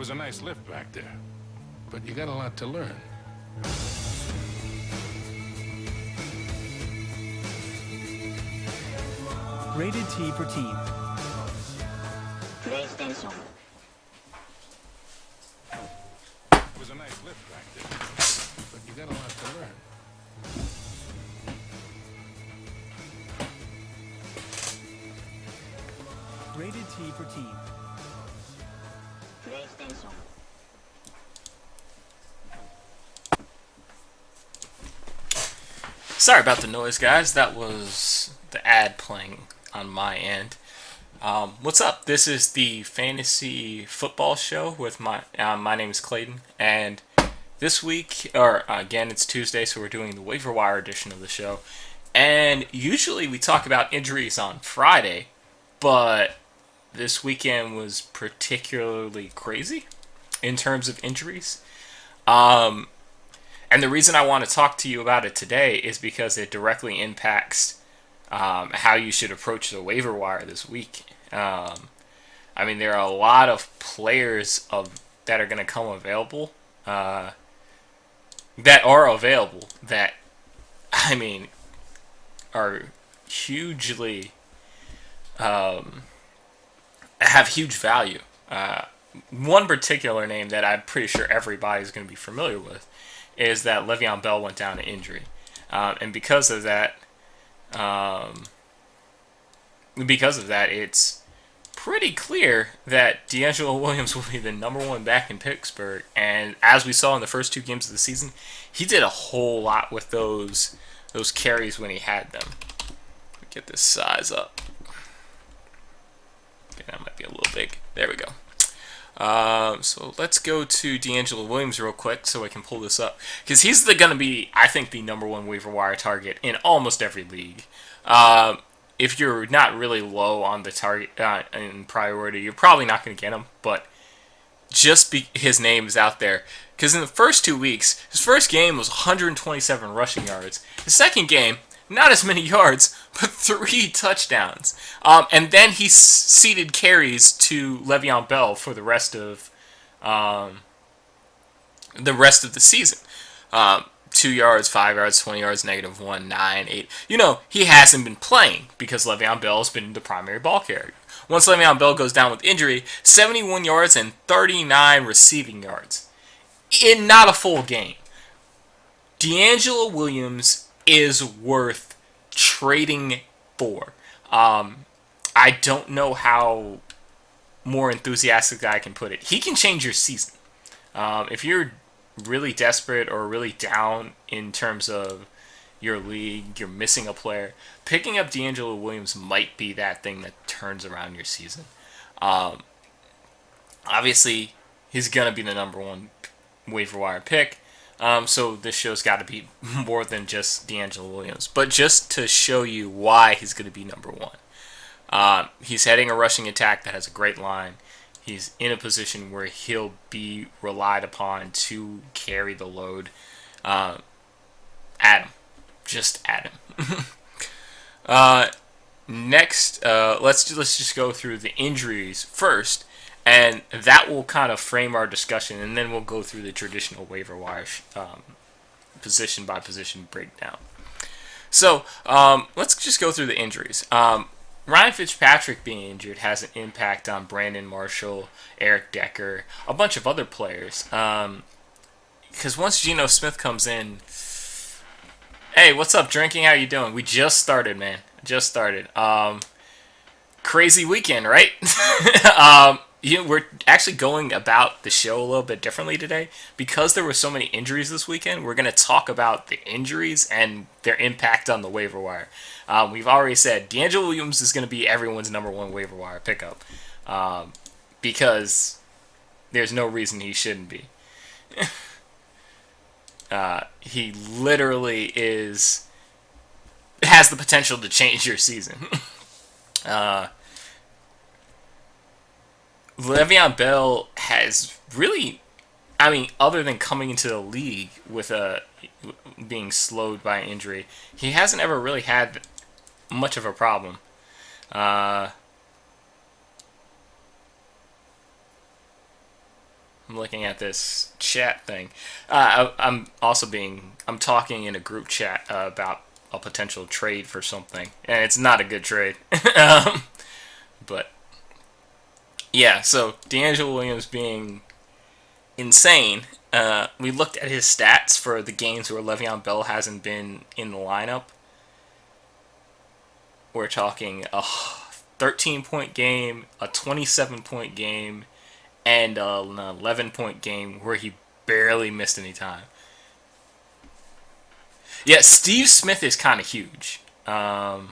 was a nice lift back there, but you got a lot to learn. Rated T for Teen. PlayStation. It was a nice lift back there, but you got a lot to learn. Rated T for Teen. PlayStation. Sorry about the noise, guys. That was the ad playing on my end. What's up? This is the Fantasy Football Show with my name is Clayton, and this week, again, it's Tuesday, so we're doing the Waiver Wire edition of the show. And usually we talk about injuries on Friday, but this weekend was particularly crazy in terms of injuries. And the reason I want to talk to you about it today is because it directly impacts how you should approach the waiver wire this week. I mean, there are a lot of players that are going to come available, that I mean, are hugely, have huge value. One particular name that I'm pretty sure everybody's going to be familiar with is that Le'Veon Bell went down to injury. And because of that, it's pretty clear that D'Angelo Williams will be the number one back in Pittsburgh. And as we saw in the first two games of the season, he did a whole lot with those carries when he had them. Get this size up. Okay, that might be a little big. There we go. So let's go to D'Angelo Williams real quick so I can pull this up. Because he's going to be, I think, the number one waiver wire target in almost every league. If you're not really low on the target in priority, you're probably not going to get him. But just his name is out there. Because in the first 2 weeks, his first game was 127 rushing yards. His second game, not as many yards, but 3 touchdowns. And then he ceded carries to Le'Veon Bell for the rest of the season. 2 yards, 5 yards, 20 yards, -1, 9, 8. You know, he hasn't been playing because Le'Veon Bell has been the primary ball carrier. Once Le'Veon Bell goes down with injury, 71 yards and 39 receiving yards in not a full game. D'Angelo Williams is worth trading for. I don't know how more enthusiastic I can put it. He can change your season. If you're really desperate or really down in terms of your league, you're missing a player, picking up D'Angelo Williams might be that thing that turns around your season. Obviously, he's going to be the number one waiver wire pick. So this show's got to be more than just D'Angelo Williams. But just to show you why he's going to be number one. He's heading a rushing attack that has a great line. He's in a position where he'll be relied upon to carry the load. Add him. Just add him. Next, let's just go through the injuries first. And that will kind of frame our discussion, and then we'll go through the traditional waiver wire position by position breakdown. So let's just go through the injuries. Ryan Fitzpatrick being injured has an impact on Brandon Marshall, Eric Decker, a bunch of other players. Because once Geno Smith comes in, hey, what's up, Drinking? How you doing? We just started, man. Just started. Crazy weekend, right? We're actually going about the show a little bit differently today. Because there were so many injuries this weekend, we're going to talk about the injuries and their impact on the waiver wire. We've already said D'Angelo Williams is going to be everyone's number one waiver wire pickup. Because there's no reason he shouldn't be. He literally has the potential to change your season. Le'Veon Bell has really, I mean, other than coming into the league with being slowed by injury, he hasn't ever really had much of a problem. I'm looking at this chat thing. I'm talking in a group chat about a potential trade for something, and it's not a good trade. But yeah, so D'Angelo Williams being insane. We looked at his stats for the games where Le'Veon Bell hasn't been in the lineup. We're talking a 13-point game, a 27-point game, and an 11-point game where he barely missed any time. Yeah, Steve Smith is kind of huge. The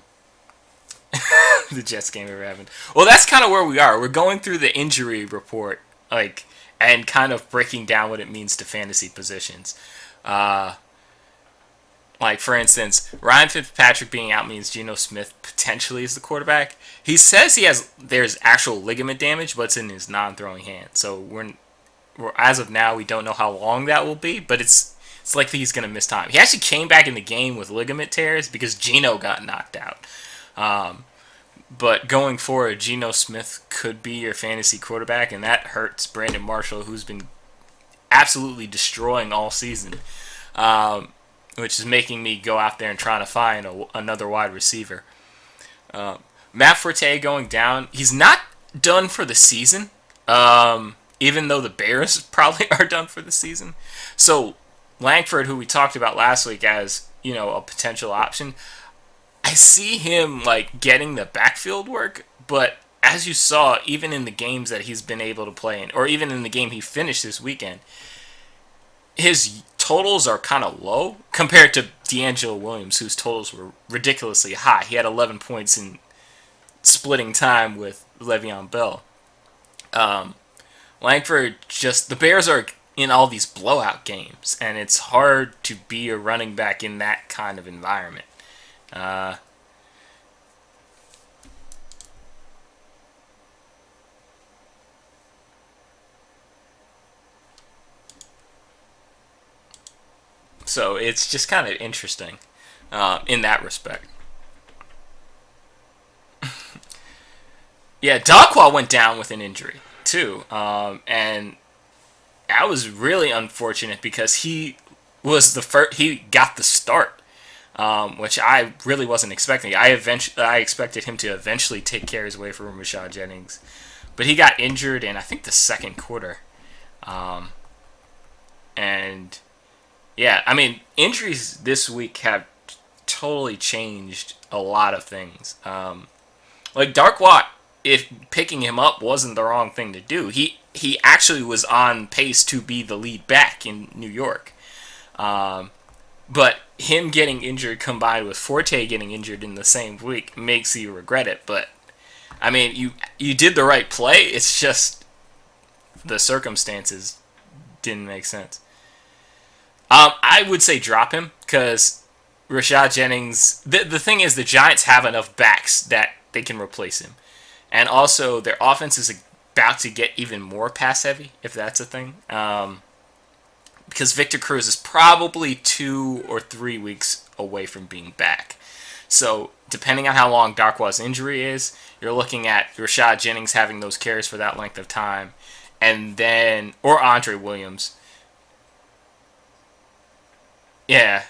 Jets game ever happened. Well, that's kind of where we are. We're going through the injury report, and kind of breaking down what it means to fantasy positions. For instance, Ryan Fitzpatrick being out means Geno Smith potentially is the quarterback. He says there's actual ligament damage, but it's in his non-throwing hand. So we're as of now, we don't know how long that will be, but it's likely he's going to miss time. He actually came back in the game with ligament tears because Geno got knocked out. But going forward, Geno Smith could be your fantasy quarterback, and that hurts Brandon Marshall, who's been absolutely destroying all season, which is making me go out there and trying to find another wide receiver. Matt Forte going down. He's not done for the season, even though the Bears probably are done for the season. So Langford, who we talked about last week as, a potential option, I see him getting the backfield work, but as you saw, even in the games that he's been able to play in, or even in the game he finished this weekend, his totals are kind of low compared to D'Angelo Williams, whose totals were ridiculously high. He had 11 points in splitting time with Le'Veon Bell. Langford the Bears are in all these blowout games, and it's hard to be a running back in that kind of environment. So it's just kind of interesting in that respect. Yeah, Darkwa went down with an injury too, and that was really unfortunate because he was the first. He got the start, which I really wasn't expecting. I expected him to eventually take carries away from Rashad Jennings, but he got injured in I think the second quarter, and yeah, I mean injuries this week have totally changed a lot of things. Darkwa, if picking him up wasn't the wrong thing to do, he actually was on pace to be the lead back in New York. But him getting injured combined with Forte getting injured in the same week makes you regret it. But, I mean, you did the right play. It's just the circumstances didn't make sense. I would say drop him because Rashad Jennings... The thing is, the Giants have enough backs that they can replace him. And also, their offense is about to get even more pass-heavy, if that's a thing. Because Victor Cruz is probably 2 or 3 weeks away from being back. So, depending on how long Darkwa's injury is, you're looking at Rashad Jennings having those carries for that length of time. And then... Or Andre Williams. Yeah,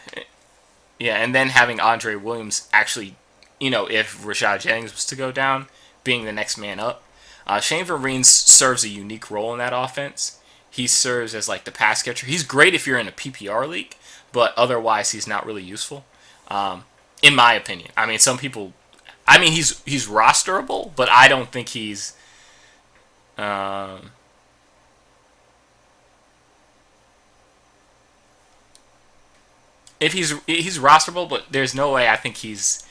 and then having Andre Williams actually, if Rashad Jennings was to go down, being the next man up. Shane Vereen serves a unique role in that offense. He serves as the pass catcher. He's great if you're in a PPR league, but otherwise he's not really useful, in my opinion. I mean, some people... I mean, he's rosterable, but I don't think he's... If he's rosterable, but there's no way I think he's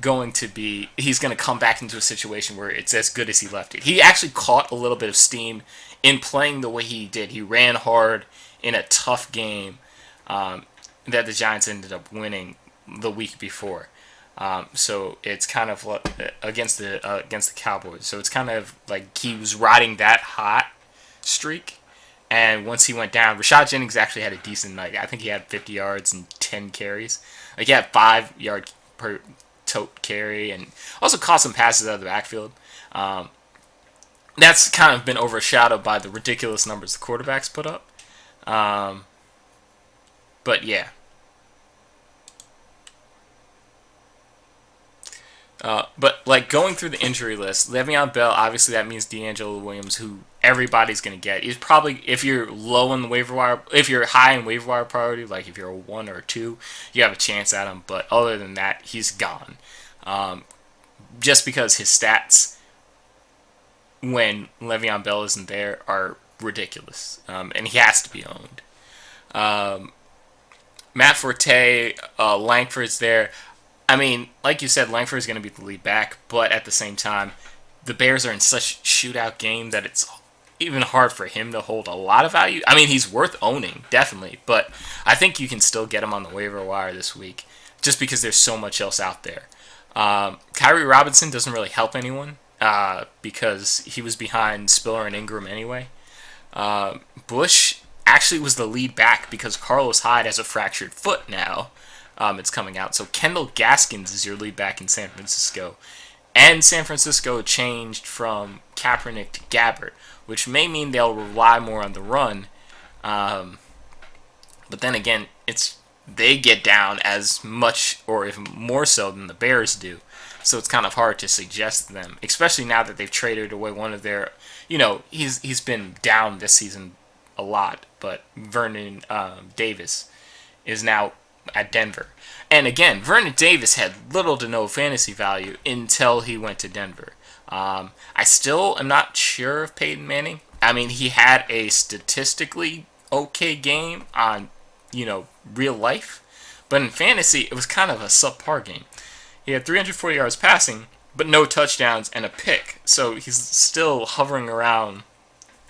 going to come back into a situation where it's as good as he left it. He actually caught a little bit of steam in playing the way he did. He ran hard in a tough game that the Giants ended up winning the week before. So it's kind of against the Cowboys. So it's kind of like he was riding that hot streak. And once he went down, Rashad Jennings actually had a decent night. I think he had 50 yards and 10 carries. He had 5 yards per tote carry and also caught some passes out of the backfield. that's kind of been overshadowed by the ridiculous numbers the quarterbacks put up. Um, but yeah. But like going through the injury list, Le'Veon Bell, obviously that means D'Angelo Williams, who everybody's gonna get. He's probably, if you're low in the waiver wire, if you're high in waiver wire priority, like if you're a 1 or a 2, you have a chance at him. But other than that, he's gone. Um, just because his stats when Le'Veon Bell isn't there are ridiculous, and he has to be owned. Um, Matt Forte, Langford's there. I mean, like you said, Langford is going to be the lead back, but at the same time, the Bears are in such shootout game that it's even hard for him to hold a lot of value. I mean, he's worth owning, definitely, but I think you can still get him on the waiver wire this week, just because there's so much else out there. Kyrie Robinson doesn't really help anyone because he was behind Spiller and Ingram anyway. Bush actually was the lead back because Carlos Hyde has a fractured foot now. It's coming out. So Kendall Gaskins is your lead back in San Francisco. And San Francisco changed from Kaepernick to Gabbert, which may mean they'll rely more on the run. But then again, they get down as much or even more so than the Bears do. So it's kind of hard to suggest them, especially now that they've traded away one of their, he's been down this season a lot, but Vernon Davis is now at Denver. And again, Vernon Davis had little to no fantasy value until he went to Denver. I still am not sure of Peyton Manning. I mean, he had a statistically okay game on, real life. But in fantasy, it was kind of a subpar game. He had 340 yards passing, but no touchdowns and a pick. So he's still hovering around,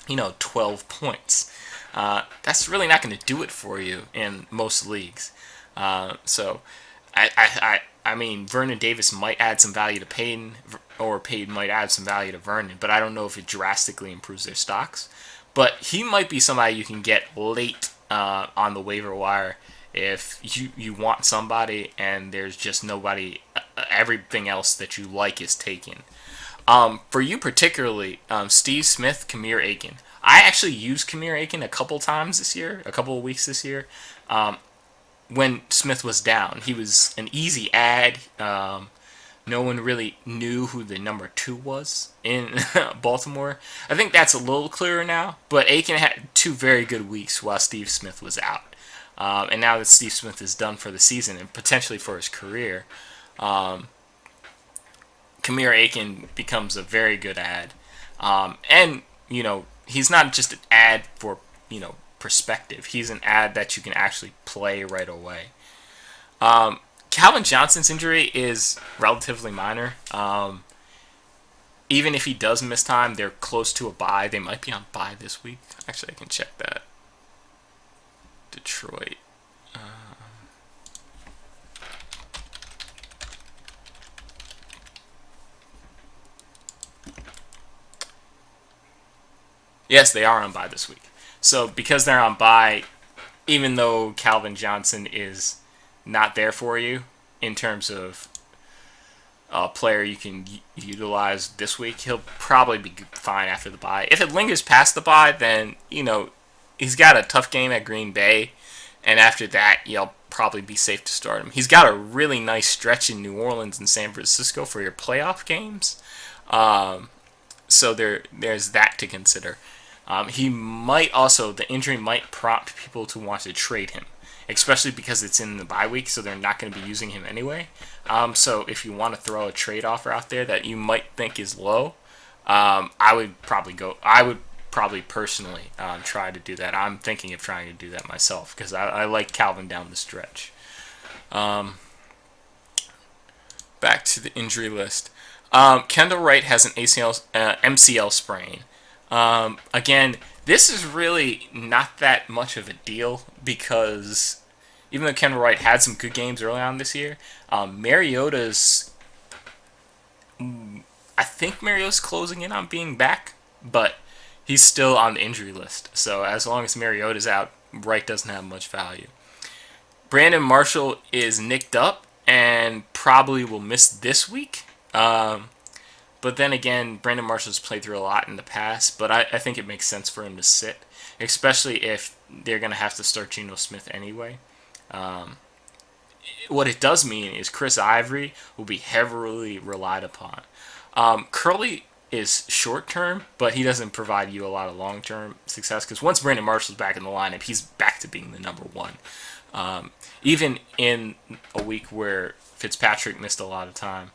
12 points. That's really not going to do it for you in most leagues. So I mean, Vernon Davis might add some value to Peyton, or Peyton might add some value to Vernon, but I don't know if it drastically improves their stocks. But he might be somebody you can get late on the waiver wire if you want somebody and there's just nobody, everything else that you like is taken. For you particularly, Steve Smith, Kamir Aiken. I actually used Kamir Aiken a couple times this year, a couple of weeks this year. When Smith was down, he was an easy add. No one really knew who the number 2 was in Baltimore. I think that's a little clearer now, but Aiken had 2 very good weeks while Steve Smith was out. And now that Steve Smith is done for the season and potentially for his career, Kamir Aiken becomes a very good ad. And, he's not just an ad for, perspective. He's an ad that you can actually play right away. Calvin Johnson's injury is relatively minor. Even if he does miss time, they're close to a bye. They might be on bye this week. Actually, I can check that. Detroit. Yes, they are on bye this week. So because they're on bye, even though Calvin Johnson is not there for you in terms of a player you can utilize this week, he'll probably be fine after the bye. If it lingers past the bye, then, he's got a tough game at Green Bay, and after that, you'll probably be safe to start him. He's got a really nice stretch in New Orleans and San Francisco for your playoff games. So there's that to consider. He might also, the injury might prompt people to want to trade him, especially because it's in the bye week, so they're not going to be using him anyway. So if you want to throw a trade offer out there that you might think is low, I would probably personally try to do that. I'm thinking of trying to do that myself because I like Calvin down the stretch. Back to the injury list. Kendall Wright has an MCL sprain. Again, this is really not that much of a deal because even though Kendall Wright had some good games early on this year, Mariota's closing in on being back, but he's still on the injury list. So as long as Mariota's out, Wright doesn't have much value. Brandon Marshall is nicked up and probably will miss this week. But then again, Brandon Marshall's played through a lot in the past, but I think it makes sense for him to sit, especially if they're going to have to start Geno Smith anyway. What it does mean is Chris Ivory will be heavily relied upon. Curley is short term, but he doesn't provide you a lot of long term success because once Brandon Marshall's back in the lineup, he's back to being the number one. Even in a week where Fitzpatrick missed a lot of time,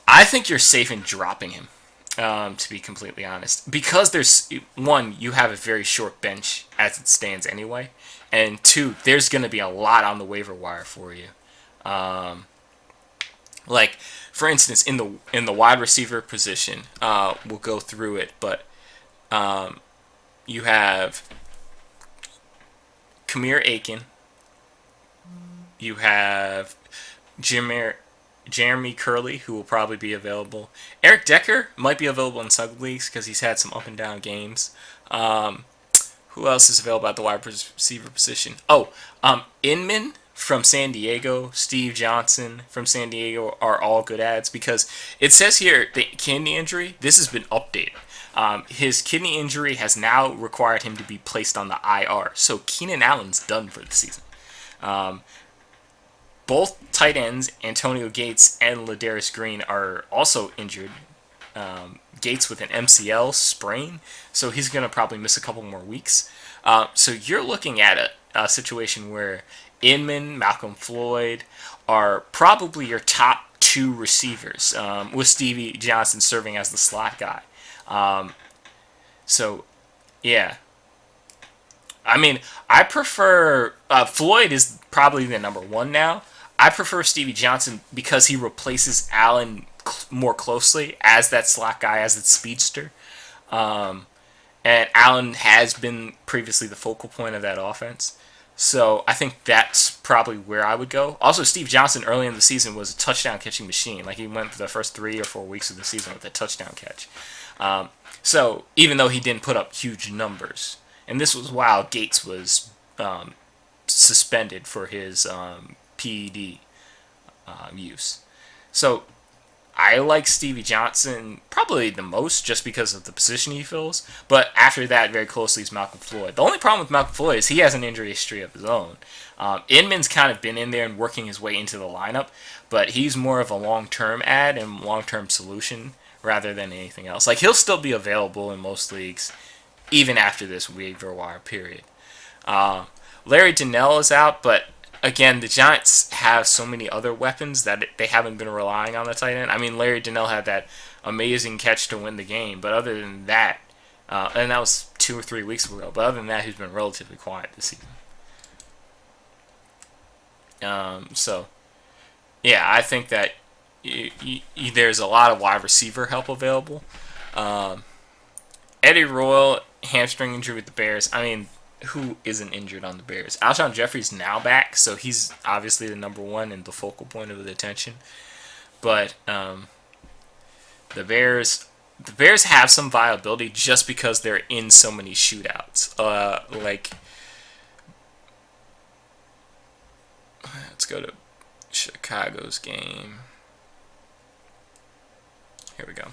I think you're safe in dropping him, to be completely honest. Because there's, one, you have a very short bench as it stands anyway, and two, there's going to be a lot on the waiver wire for you. Like, for instance, in the wide receiver position, we'll go through it, but you have Kamir Aiken, you have Jeremy Curley, who will probably be available. Eric Decker might be available in sub leagues because he's had some up and down games. Who else is available at the wide receiver position? Inman from San Diego, Steve Johnson from San Diego are all good ads because it says here the kidney injury, this has been updated. His kidney injury has now required him to be placed on the IR. So Keenan Allen's done for the season. Both tight ends, Antonio Gates and Ladarius Green, are also injured. Gates with an MCL sprain, so he's going to probably miss a couple more weeks. So you're looking at a situation where Inman, Malcolm Floyd are probably your top two receivers, with Stevie Johnson serving as the slot guy. Yeah. I mean, I prefer... Floyd is probably the number one now. I prefer Stevie Johnson because he replaces Allen more closely as that slot guy, as its speedster. And Allen has been previously the focal point of that offense. So I think that's probably where I would go. Also, Steve Johnson early in the season was a touchdown catching machine. Like, he went for the first 3 or 4 weeks of the season with a touchdown catch. So even though he didn't put up huge numbers, and this was while Gates was suspended for his PED use. So I like Stevie Johnson probably the most just because of the position he fills. But after that, very closely is Malcolm Floyd. The only problem with Malcolm Floyd is he has an injury history of his own. Inman's kind of been in there and working his way into the lineup, but he's more of a long-term ad and long-term solution rather than anything else. Like, he'll still be available in most leagues even after this waiver wire period. Larry Donnell is out, but again, the Giants have so many other weapons that they haven't been relying on the tight end. I mean, Larry Donnell had that amazing catch to win the game, but other than that, and that was 2 or 3 weeks ago, but other than that, he's been relatively quiet this season. Yeah, I think that there's a lot of wide receiver help available. Eddie Royal, hamstring injury with the Bears. I mean, who isn't injured on the Bears? Alshon Jeffrey's now back, so he's obviously the number one and the focal point of the attention. But the Bears have some viability just because they're in so many shootouts. Let's go to Chicago's game. Here we go.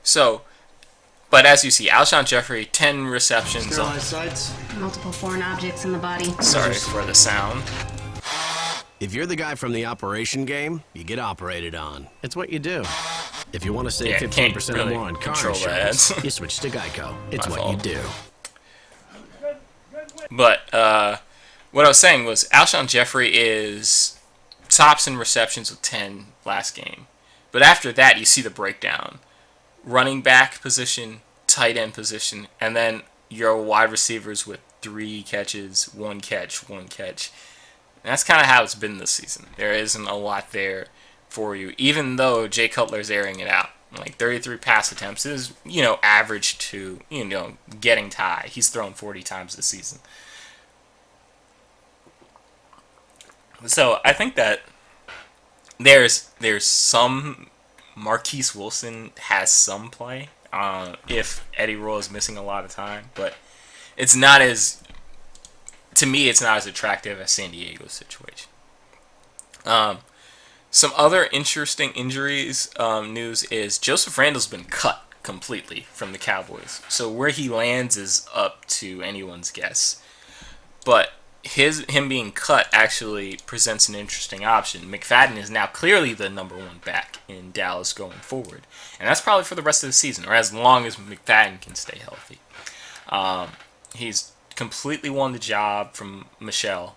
So, but as you see, Alshon Jeffrey, 10 receptions. Sterilized sites. Multiple foreign objects in the body. Sorry for the sound. If you're the guy from the operation game, you get operated on. It's what you do. If you want to save 15% really or more on car control insurance, that. you switch to Geico. It's My what fault. you do. But what I was saying was Alshon Jeffrey is tops in receptions with 10 last game. But after that, you see the breakdown. Running back position, tight end position, and then your wide receivers with 3 catches, 1 catch, 1 catch. And that's kind of how it's been this season. There isn't a lot there for you, even though Jay Cutler's airing it out. Like 33 pass attempts is, average to, getting high. He's thrown 40 times this season. So I think that there's some Marquise Wilson has some play if Eddie Royal is missing a lot of time, but it's not as to me, it's not as attractive as San Diego's situation. Some other interesting injuries news is Joseph Randle's been cut completely from the Cowboys. So where he lands is up to anyone's guess. But him being cut actually presents an interesting option. McFadden is now clearly the number one back in Dallas going forward. And that's probably for the rest of the season, or as long as McFadden can stay healthy. He's completely won the job from Michelle.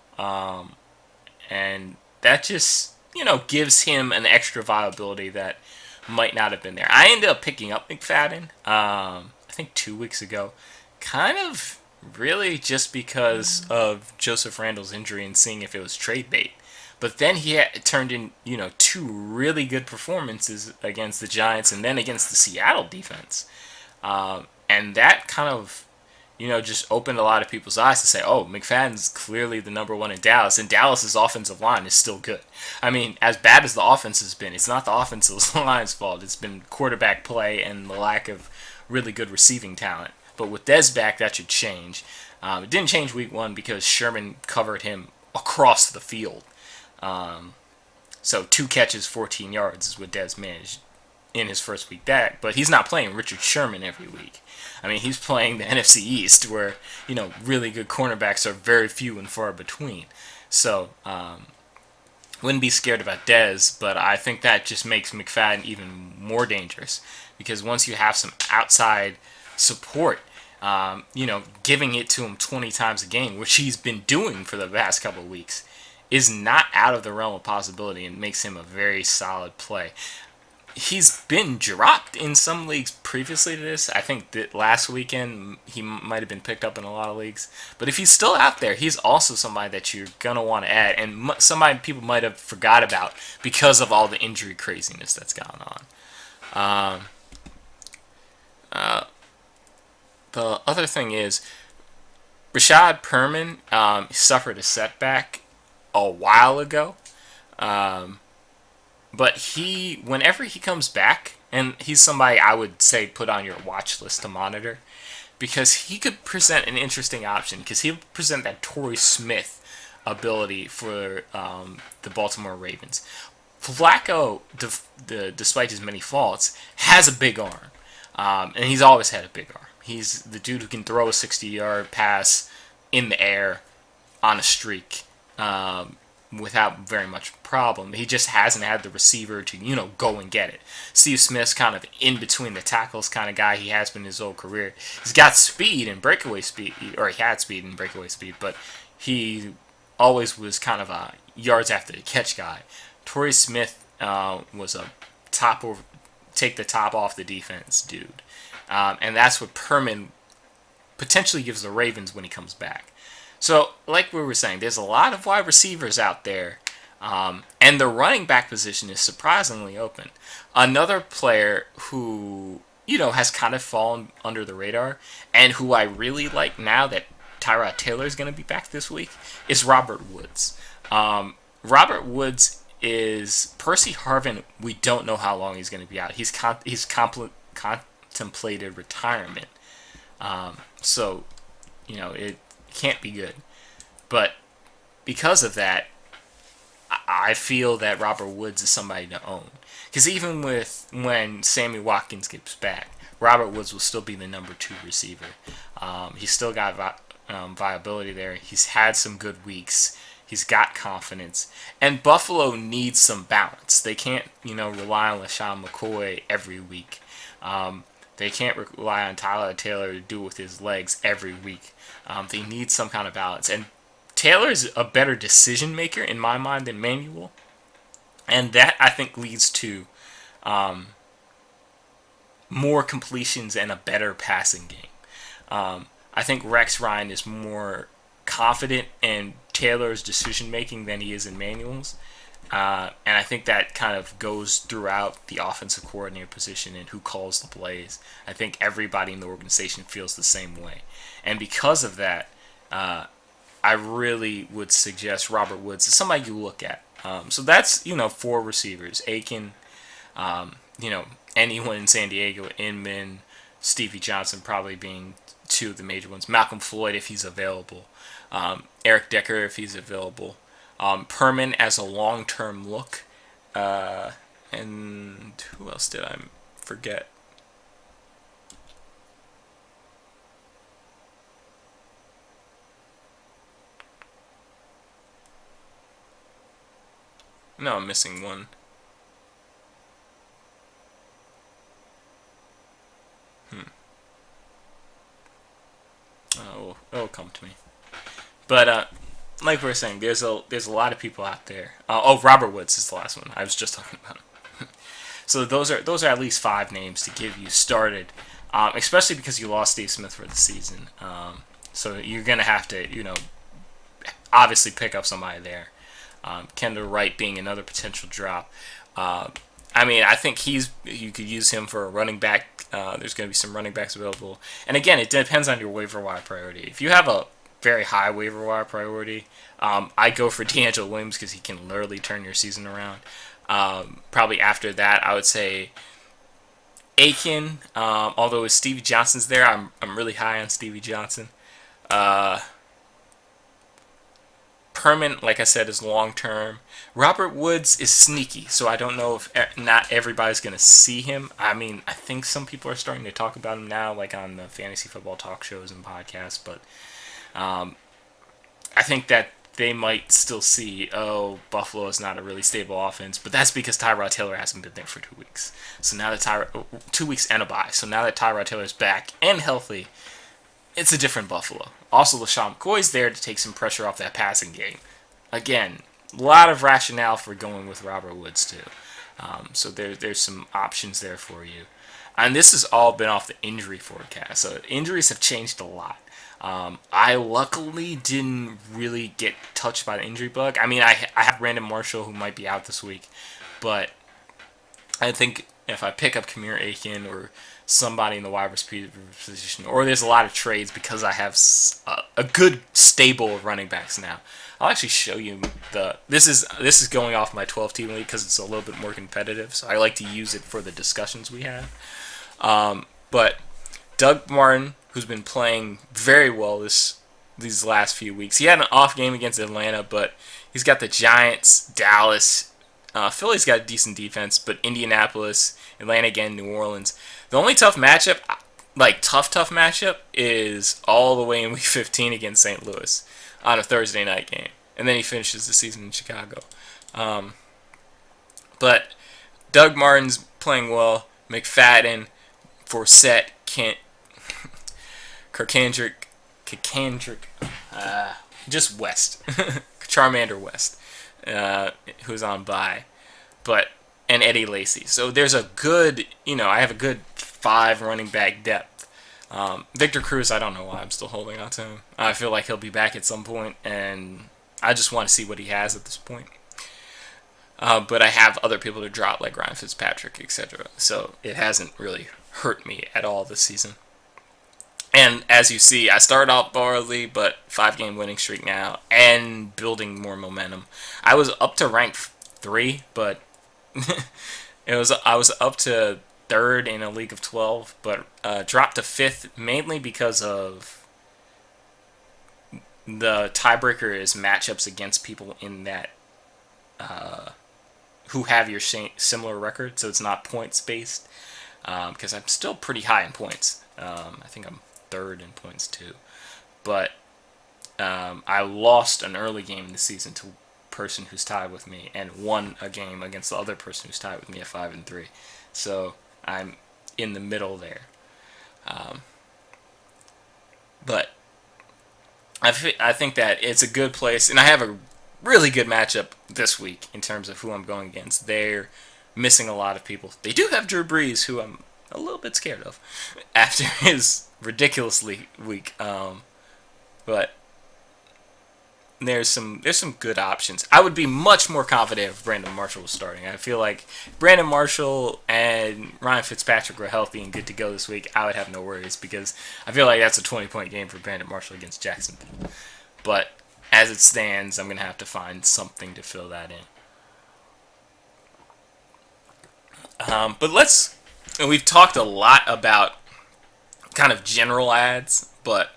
And that just, gives him an extra viability that might not have been there. I ended up picking up McFadden, I think 2 weeks ago. Kind of really just because of Joseph Randle's injury and seeing if it was trade bait. But then he turned in, 2 really good performances against the Giants and then against the Seattle defense. And that kind of, just opened a lot of people's eyes to say, oh, McFadden's clearly the number one in Dallas, and Dallas's offensive line is still good. I mean, as bad as the offense has been, it's not the offensive line's fault. It's been quarterback play and the lack of really good receiving talent. But with Dez back, that should change. It didn't change week 1 because Sherman covered him across the field. So 2 catches, 14 yards is what Dez managed in his first week back. But he's not playing Richard Sherman every week. I mean, he's playing the NFC East where, really good cornerbacks are very few and far between. So, wouldn't be scared about Dez, but I think that just makes McFadden even more dangerous. Because once you have some outside support, giving it to him 20 times a game, which he's been doing for the past couple of weeks, is not out of the realm of possibility and makes him a very solid play. He's been dropped in some leagues previously to this. I think that last weekend he might have been picked up in a lot of leagues. But if he's still out there, he's also somebody that you're going to want to add. And somebody people might have forgot about because of all the injury craziness that's gone on. The other thing is, Rashad Perriman suffered a setback a while ago. But whenever he comes back, and he's somebody I would say put on your watch list to monitor, because he could present an interesting option, because he'll present that Torrey Smith ability for the Baltimore Ravens. Flacco, despite his many faults, has a big arm, and he's always had a big arm. He's the dude who can throw a 60-yard pass in the air on a streak without very much problem. He just hasn't had the receiver to, go and get it. Steve Smith's kind of in between the tackles kind of guy. He has been his whole career. He's got speed and breakaway speed, or he had speed and breakaway speed, but he always was kind of a yards after the catch guy. Torrey Smith was a take the top off the defense dude. And that's what Perriman potentially gives the Ravens when he comes back. So, like we were saying, there's a lot of wide receivers out there, and the running back position is surprisingly open. Another player who, has kind of fallen under the radar, and who I really like now that Tyrod Taylor is going to be back this week, is Robert Woods. Robert Woods is Percy Harvin. We don't know how long he's going to be out. He's contemplated retirement. So, it can't be good. But because of that, I feel that Robert Woods is somebody to own. Because even when Sammy Watkins gets back, Robert Woods will still be the number 2 receiver. He's still got viability there. He's had some good weeks. He's got confidence. And Buffalo needs some balance. They can't, rely on LaShawn McCoy every week. They can't rely on Tyler Taylor to do it with his legs every week. They need some kind of balance. And Taylor's a better decision maker in my mind than Manuel. And that, I think, leads to more completions and a better passing game. I think Rex Ryan is more confident in Taylor's decision making than he is in Manuel's. And I think that kind of goes throughout the offensive coordinator position and who calls the plays. I think everybody in the organization feels the same way. And because of that, I really would suggest Robert Woods as somebody you look at. So that's, 4 receivers. Aiken, anyone in San Diego, Inman, Stevie Johnson probably being 2 of the major ones. Malcolm Floyd if he's available. Eric Decker if he's available. Perman as a long-term look. And who else did I forget? No, I'm missing one. Oh, it'll come to me. But like we were saying, there's a lot of people out there. Robert Woods is the last one. I was just talking about him. So those are at least 5 names to get you started, especially because you lost Steve Smith for the season. So you're gonna have to, obviously pick up somebody there. Kendall Wright being another potential drop. I think you could use him for a running back. There's going to be some running backs available. And again, it depends on your waiver wire priority. If you have a very high waiver wire priority, I go for D'Angelo Williams because he can literally turn your season around. Probably after that, I would say Aiken. Although if Stevie Johnson's there, I'm really high on Stevie Johnson. Perman, like I said, is long term. Robert Woods is sneaky, so I don't know if not everybody's going to see him. I think some people are starting to talk about him now, like on the fantasy football talk shows and podcasts, but I think that they might still see, Buffalo is not a really stable offense, but that's because Tyrod Taylor hasn't been there for 2 weeks. So now that 2 weeks and a bye. So now that Tyrod Taylor's back and healthy, it's a different Buffalo. Also, LaShawn McCoy's there to take some pressure off that passing game. Again, a lot of rationale for going with Robert Woods, too. So there's some options there for you. And this has all been off the injury forecast. So injuries have changed a lot. I luckily didn't really get touched by the injury bug. I have Brandon Marshall who might be out this week. But I think if I pick up Kamir Aiken or somebody in the wide receiver position, or there's a lot of trades because I have a good stable of running backs now. I'll actually show you this is going off my 12-team league because it's a little bit more competitive, so I like to use it for the discussions we have. But Doug Martin, who's been playing very well these last few weeks, he had an off game against Atlanta, but he's got the Giants, Dallas, Philly's got a decent defense, but Indianapolis, Atlanta again, New Orleans. The only tough matchup, tough matchup, is all the way in Week 15 against St. Louis on a Thursday night game. And then he finishes the season in Chicago. But Doug Martin's playing well. McFadden, Forsett, Kirkandrick, just West. Charmander West, who's on bye. And Eddie Lacy. So there's a good, I have a good 5 running back depth. Victor Cruz, I don't know why I'm still holding on to him. I feel like he'll be back at some point, and I just want to see what he has at this point. But I have other people to drop, like Ryan Fitzpatrick, etc. So it hasn't really hurt me at all this season. And as you see, I started off barely, but 5-game winning streak now, and building more momentum. I was up to rank 3, but I was up to 3rd in a league of 12, but dropped to 5th mainly because of the tiebreaker is matchups against people in that who have your similar record, so it's not points based. Because I'm still pretty high in points. I think I'm 3rd in points too, but I lost an early game in the season to person who's tied with me, and won a game against the other person who's tied with me at 5-3. So I'm in the middle there. But I think that it's a good place, and I have a really good matchup this week in terms of who I'm going against. They're missing a lot of people. They do have Drew Brees, who I'm a little bit scared of after his ridiculously week. But there's some good options. I would be much more confident if Brandon Marshall was starting. I feel like Brandon Marshall and Ryan Fitzpatrick were healthy and good to go this week. I would have no worries because I feel like that's a 20-point game for Brandon Marshall against Jacksonville. But as it stands, I'm going to have to find something to fill that in. But we've talked a lot about kind of general ads, but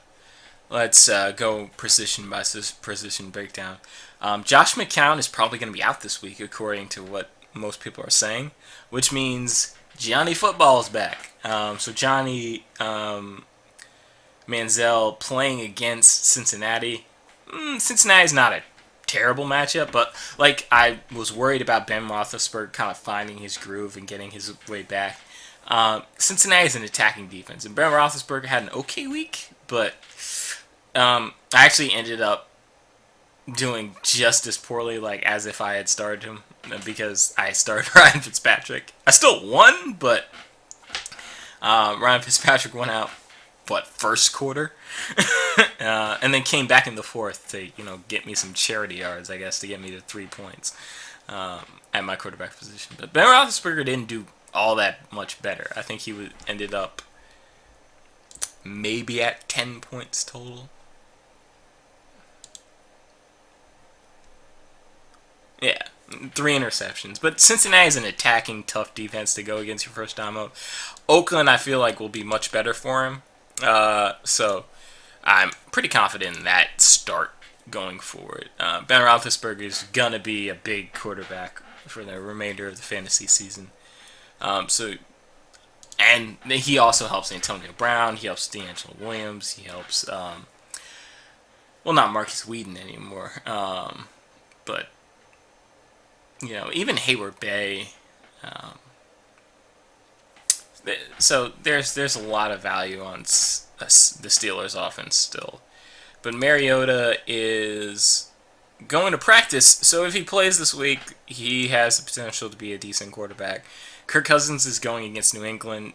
Let's go position by position breakdown. Josh McCown is probably going to be out this week, according to what most people are saying, which means Johnny Football is back. So Johnny Manziel playing against Cincinnati. Cincinnati's not a terrible matchup, but like I was worried about Ben Roethlisberger kind of finding his groove and getting his way back. Cincinnati's an attacking defense, and Ben Roethlisberger had an okay week, but I actually ended up doing just as poorly, like as if I had started him, because I started Ryan Fitzpatrick. I still won, but Ryan Fitzpatrick went out first quarter, and then came back in the fourth to get me some charity yards, I guess, to get me to 3 points at my quarterback position. But Ben Roethlisberger didn't do all that much better. I think he ended up maybe at 10 points total. Yeah, 3 interceptions. But Cincinnati is an attacking, tough defense to go against your first time out. Oakland, I feel like, will be much better for him. So I'm pretty confident in that start going forward. Ben Roethlisberger is going to be a big quarterback for the remainder of the fantasy season. And he also helps Antonio Brown. He helps D'Angelo Williams. He helps, not Marcus Whedon anymore. But even Hayward Bay. So there's a lot of value on the Steelers' offense still. But Mariota is going to practice, so if he plays this week, he has the potential to be a decent quarterback. Kirk Cousins is going against New England.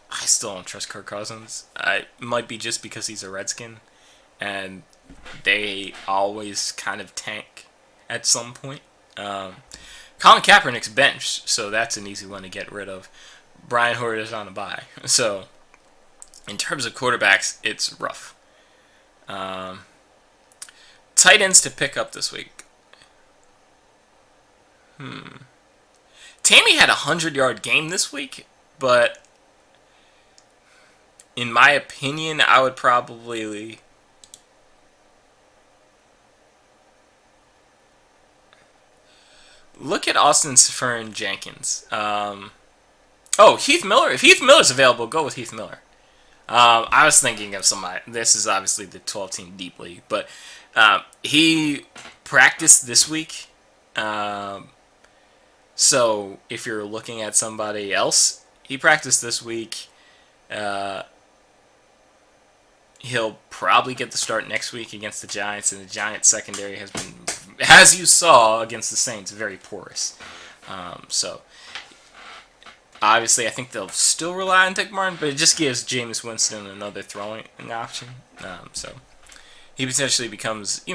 I still don't trust Kirk Cousins. It might be just because he's a Redskin, and they always kind of tank at some point. Colin Kaepernick's benched, so that's an easy one to get rid of. Brian Hoyer is on a bye. So, in terms of quarterbacks, it's rough. Tight ends to pick up this week. Tammy had a 100-yard game this week, but in my opinion, I would probably look at Austin Seferian Jenkins. Heath Miller. If Heath Miller's available, go with Heath Miller. I was thinking of somebody. This is obviously the 12-team deep league, but he practiced this week. So if you're looking at somebody else, he practiced this week. He'll probably get the start next week against the Giants, and the Giants secondary has been, as you saw against the Saints, very porous. So obviously, I think they'll still rely on Dick Martin, but it just gives Jameis Winston another throwing option. So he potentially becomes,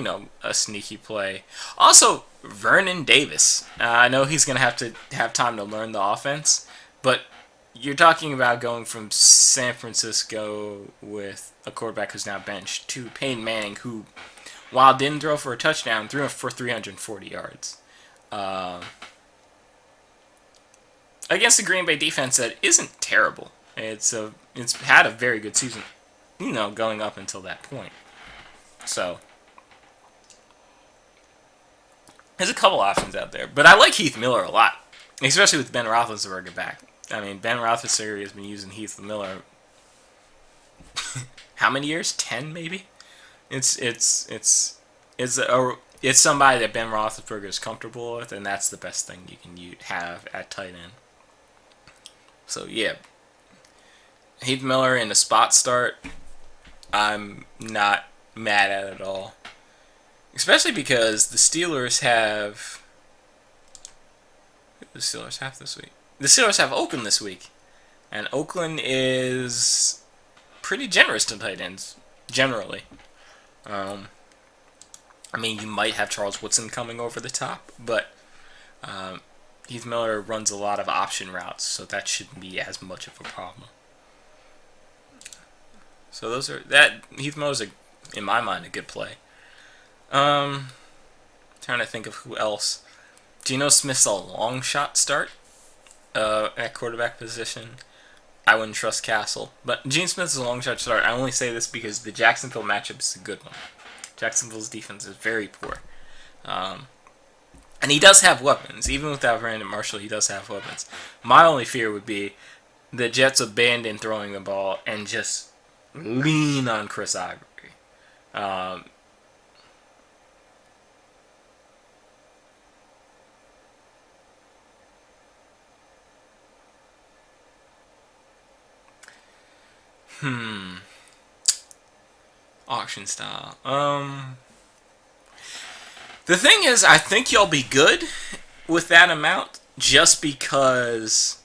a sneaky play. Also, Vernon Davis. I know he's going to have time to learn the offense, but you're talking about going from San Francisco with a quarterback who's now benched to Peyton Manning, who, while didn't throw for a touchdown, threw for 340 yards. Against the Green Bay defense that isn't terrible. It's had a very good season, going up until that point. So there's a couple options out there, but I like Heath Miller a lot, especially with Ben Roethlisberger back. I mean, Ben Roethlisberger has been using Heath Miller how many years? 10 maybe. It's somebody that Ben Roethlisberger is comfortable with, and that's the best thing you can have at tight end. So yeah, Heath Miller in a spot start, I'm not mad at all. Especially because the Steelers have... Who do the Steelers have this week? The Steelers have Oakland this week. And Oakland is pretty generous to tight ends, generally. I mean, you might have Charles Woodson coming over the top, but Heath Miller runs a lot of option routes, so that shouldn't be as much of a problem. So Heath Miller's, in my mind, a good play. Trying to think of who else. Geno Smith's a long shot start at quarterback position. I wouldn't trust Castle. But Gene Smith is a long shot start. I only say this because the Jacksonville matchup is a good one. Jacksonville's defense is very poor. And he does have weapons. Even without Brandon Marshall, he does have weapons. My only fear would be the Jets abandon throwing the ball and just lean on Chris Ivory. Auction style. The thing is, I think you'll be good with that amount just because,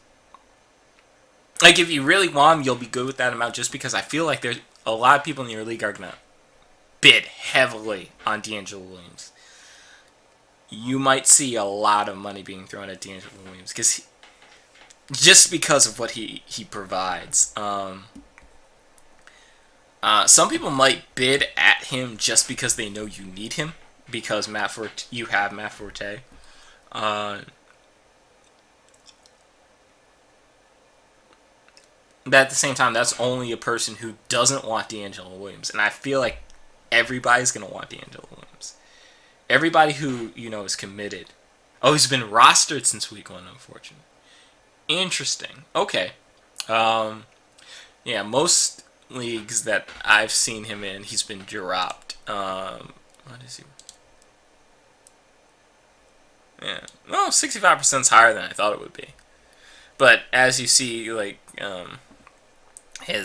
like, if you really want him, you'll be good with that amount just because I feel like there's a lot of people in your league are going to bid heavily on D'Angelo Williams. You might see a lot of money being thrown at D'Angelo Williams just because of what he provides. Some people might bid at him just because they know you need him, because you have Matt Forte. But at the same time, that's only a person who doesn't want D'Angelo Williams. And I feel like everybody's going to want D'Angelo Williams. Everybody who, is committed. Oh, he's been rostered since week 1, unfortunately. Interesting. Okay. Yeah, most leagues that I've seen him in, he's been dropped. What is he? Yeah. Well, 65% is higher than I thought it would be. But as you see, his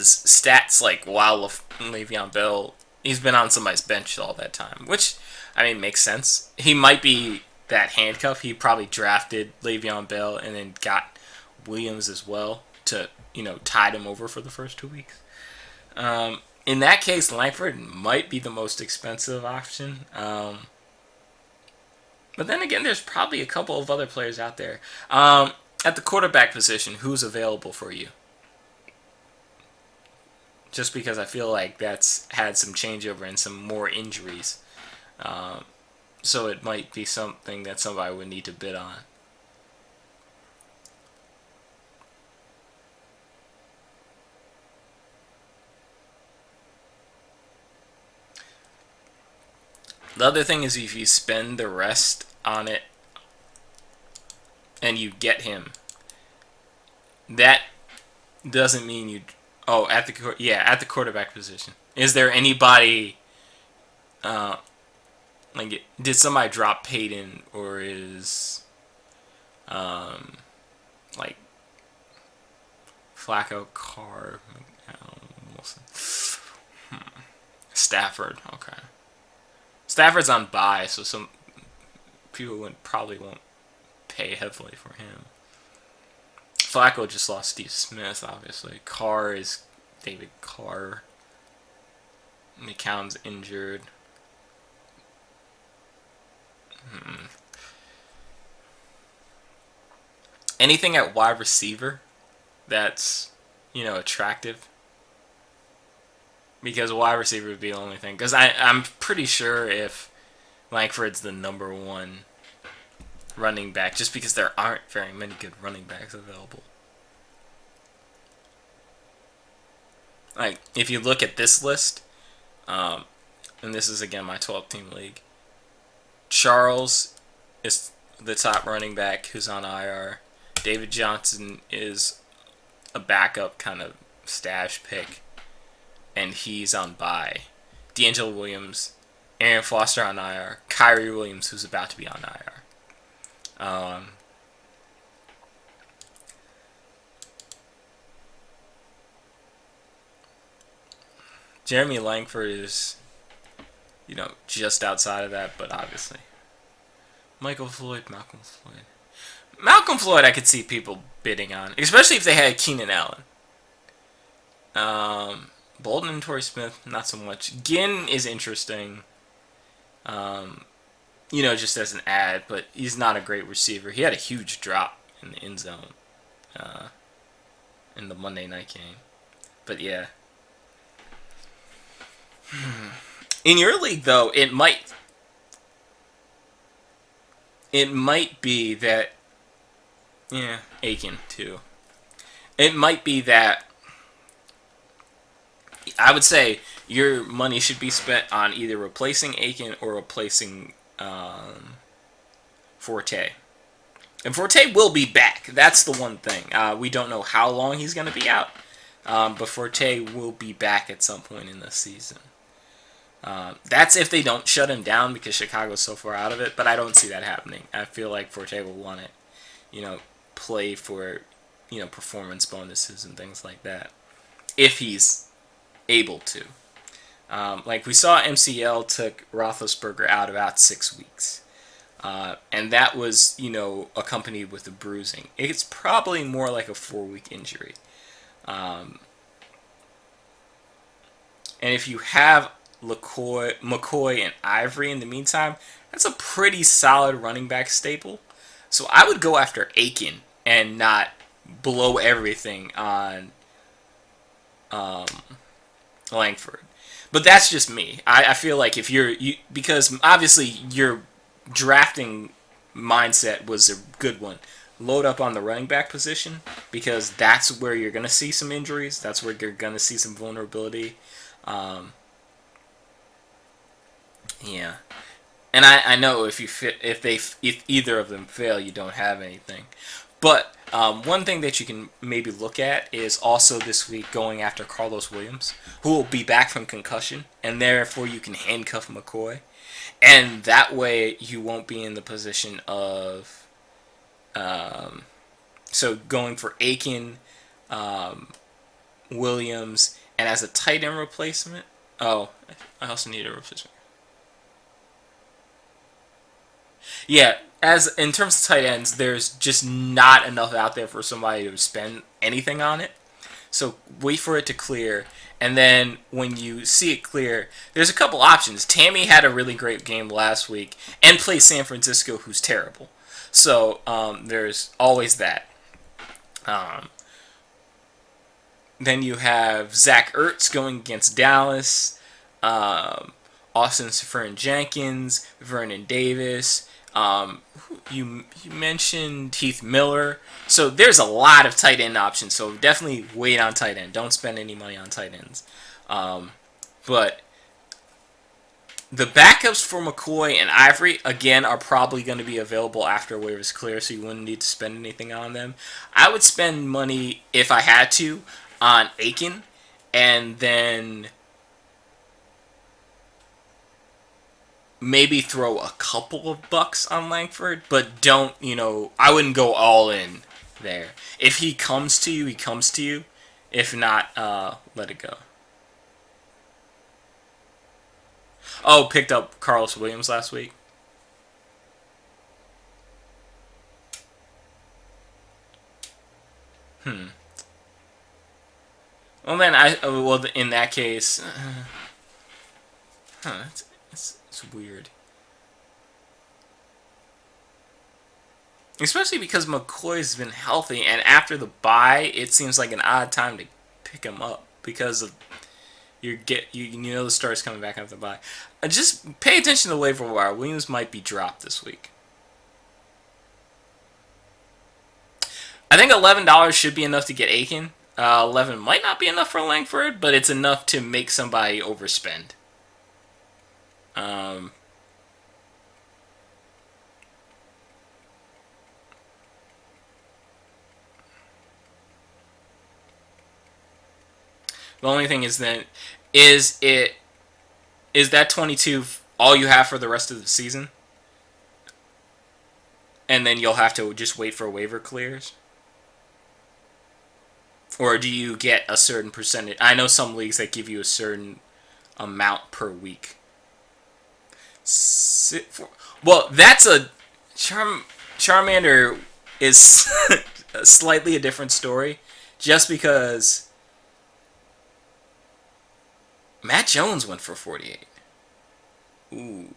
stats, while Le'Veon Bell, he's been on somebody's bench all that time, which, makes sense. He might be that handcuff. He probably drafted Le'Veon Bell and then got Williams as well to, tide him over for the first 2 weeks. In that case, Langford might be the most expensive option. But then again, there's probably a couple of other players out there. At the quarterback position, who's available for you? Just because I feel like that's had some changeover and some more injuries. So it might be something that somebody would need to bid on. The other thing is if you spend the rest on it and you get him, that doesn't mean you... Oh, at the quarterback position. Is there anybody... did somebody drop Peyton, or is... Flacco, Carr, Wilson... Stafford, okay. Stafford's on bye, so some people probably won't pay heavily for him. Flacco just lost Steve Smith, obviously. Carr is David Carr. McCown's injured. Anything at wide receiver that's, attractive? Because wide receiver would be the only thing. Because I'm pretty sure if Langford's the number 1 running back, just because there aren't very many good running backs available. If you look at this list, and this is again my 12-team league, Charles is the top running back who's on IR. David Johnson is a backup kind of stash pick, and he's on bye. D'Angelo Williams, Aaron Foster on IR, Kyrie Williams, who's about to be on IR. Jeremy Langford is, just outside of that, but obviously. Malcolm Floyd. Malcolm Floyd I could see people bidding on, especially if they had Keenan Allen. Bolden and Torrey Smith, not so much. Ginn is interesting, just as an ad, but he's not a great receiver. He had a huge drop in the end zone in the Monday night game. But yeah. In your league, though, it might be that... Yeah, Aiken, too. It might be that I would say your money should be spent on either replacing Aiken or replacing Forte. And Forte will be back. That's the one thing. We don't know how long he's going to be out, but Forte will be back at some point in the season. That's if they don't shut him down because Chicago's so far out of it, but I don't see that happening. I feel like Forte will want to, play for, performance bonuses and things like that, if he's able to. Like we saw MCL took Roethlisberger out about 6 weeks. And that was, accompanied with a bruising. It's probably more like a 4-week injury. And if you have McCoy and Ivory in the meantime, that's a pretty solid running back staple. So I would go after Aiken and not blow everything on Langford. But that's just me. I feel like if because obviously your drafting mindset was a good one. Load up on the running back position because that's where you're going to see some injuries. That's where you're going to see some vulnerability. Yeah. And I know if either of them fail, you don't have anything. But one thing that you can maybe look at is also this week going after Carlos Williams, who will be back from concussion, and therefore you can handcuff McCoy. And that way you won't be in the position of... so going for Aiken, Williams, and as a tight end replacement... Oh, I also need a replacement. Yeah, as in terms of tight ends, there's just not enough out there for somebody to spend anything on it. So wait for it to clear, and then when you see it clear, there's a couple options. Tammy had a really great game last week and plays San Francisco, who's terrible. So there's always that. Then you have Zach Ertz going against Dallas, Austin Seferian-Jenkins, Vernon Davis. You mentioned Heath Miller. So there's a lot of tight end options. So definitely wait on tight end. Don't spend any money on tight ends. But the backups for McCoy and Ivory, again, are probably going to be available after waivers clear, so you wouldn't need to spend anything on them. I would spend money, if I had to, on Aiken, and then maybe throw a couple of bucks on Langford, but don't, I wouldn't go all in there. If he comes to you, he comes to you. If not, let it go. Oh, picked up Carlos Williams last week. Well, then in that case, it's weird. Especially because McCoy's been healthy, and after the bye, it seems like an odd time to pick him up because of the star's coming back after the bye. Just pay attention to the waiver wire. Williams might be dropped this week. I think $11 should be enough to get Aiken. 11 might not be enough for Langford, but it's enough to make somebody overspend. The only thing is then, is that 22 all you have for the rest of the season? And then you'll have to just wait for waiver clears? Or do you get a certain percentage? I know some leagues that give you a certain amount per week. Well, that's a... Charmander is slightly a different story. Just because... Matt Jones went for 48. Ooh.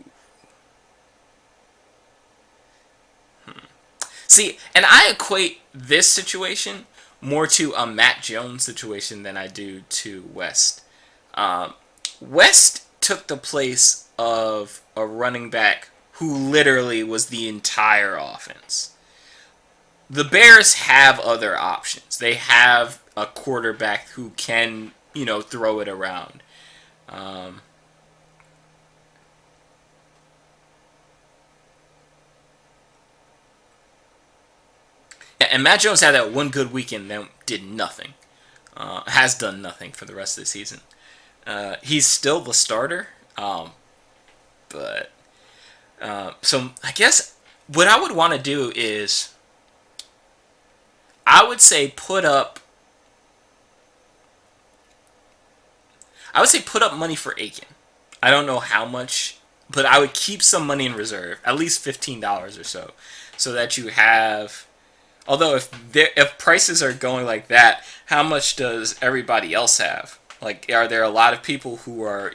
See, and I equate this situation more to a Matt Jones situation than I do to West. West took the place of a running back who literally was the entire offense. The Bears have other options. They have a quarterback who can throw it around. And Matt Jones had that one good weekend, then did nothing. Has done nothing for the rest of the season. He's still the starter, but so I guess what I would want to do is I would say put up money for Aiken. I don't know how much, but I would keep some money in reserve, at least $15 or so that you have. Although if prices are going like that, how much does everybody else have? Like, are there a lot of people who are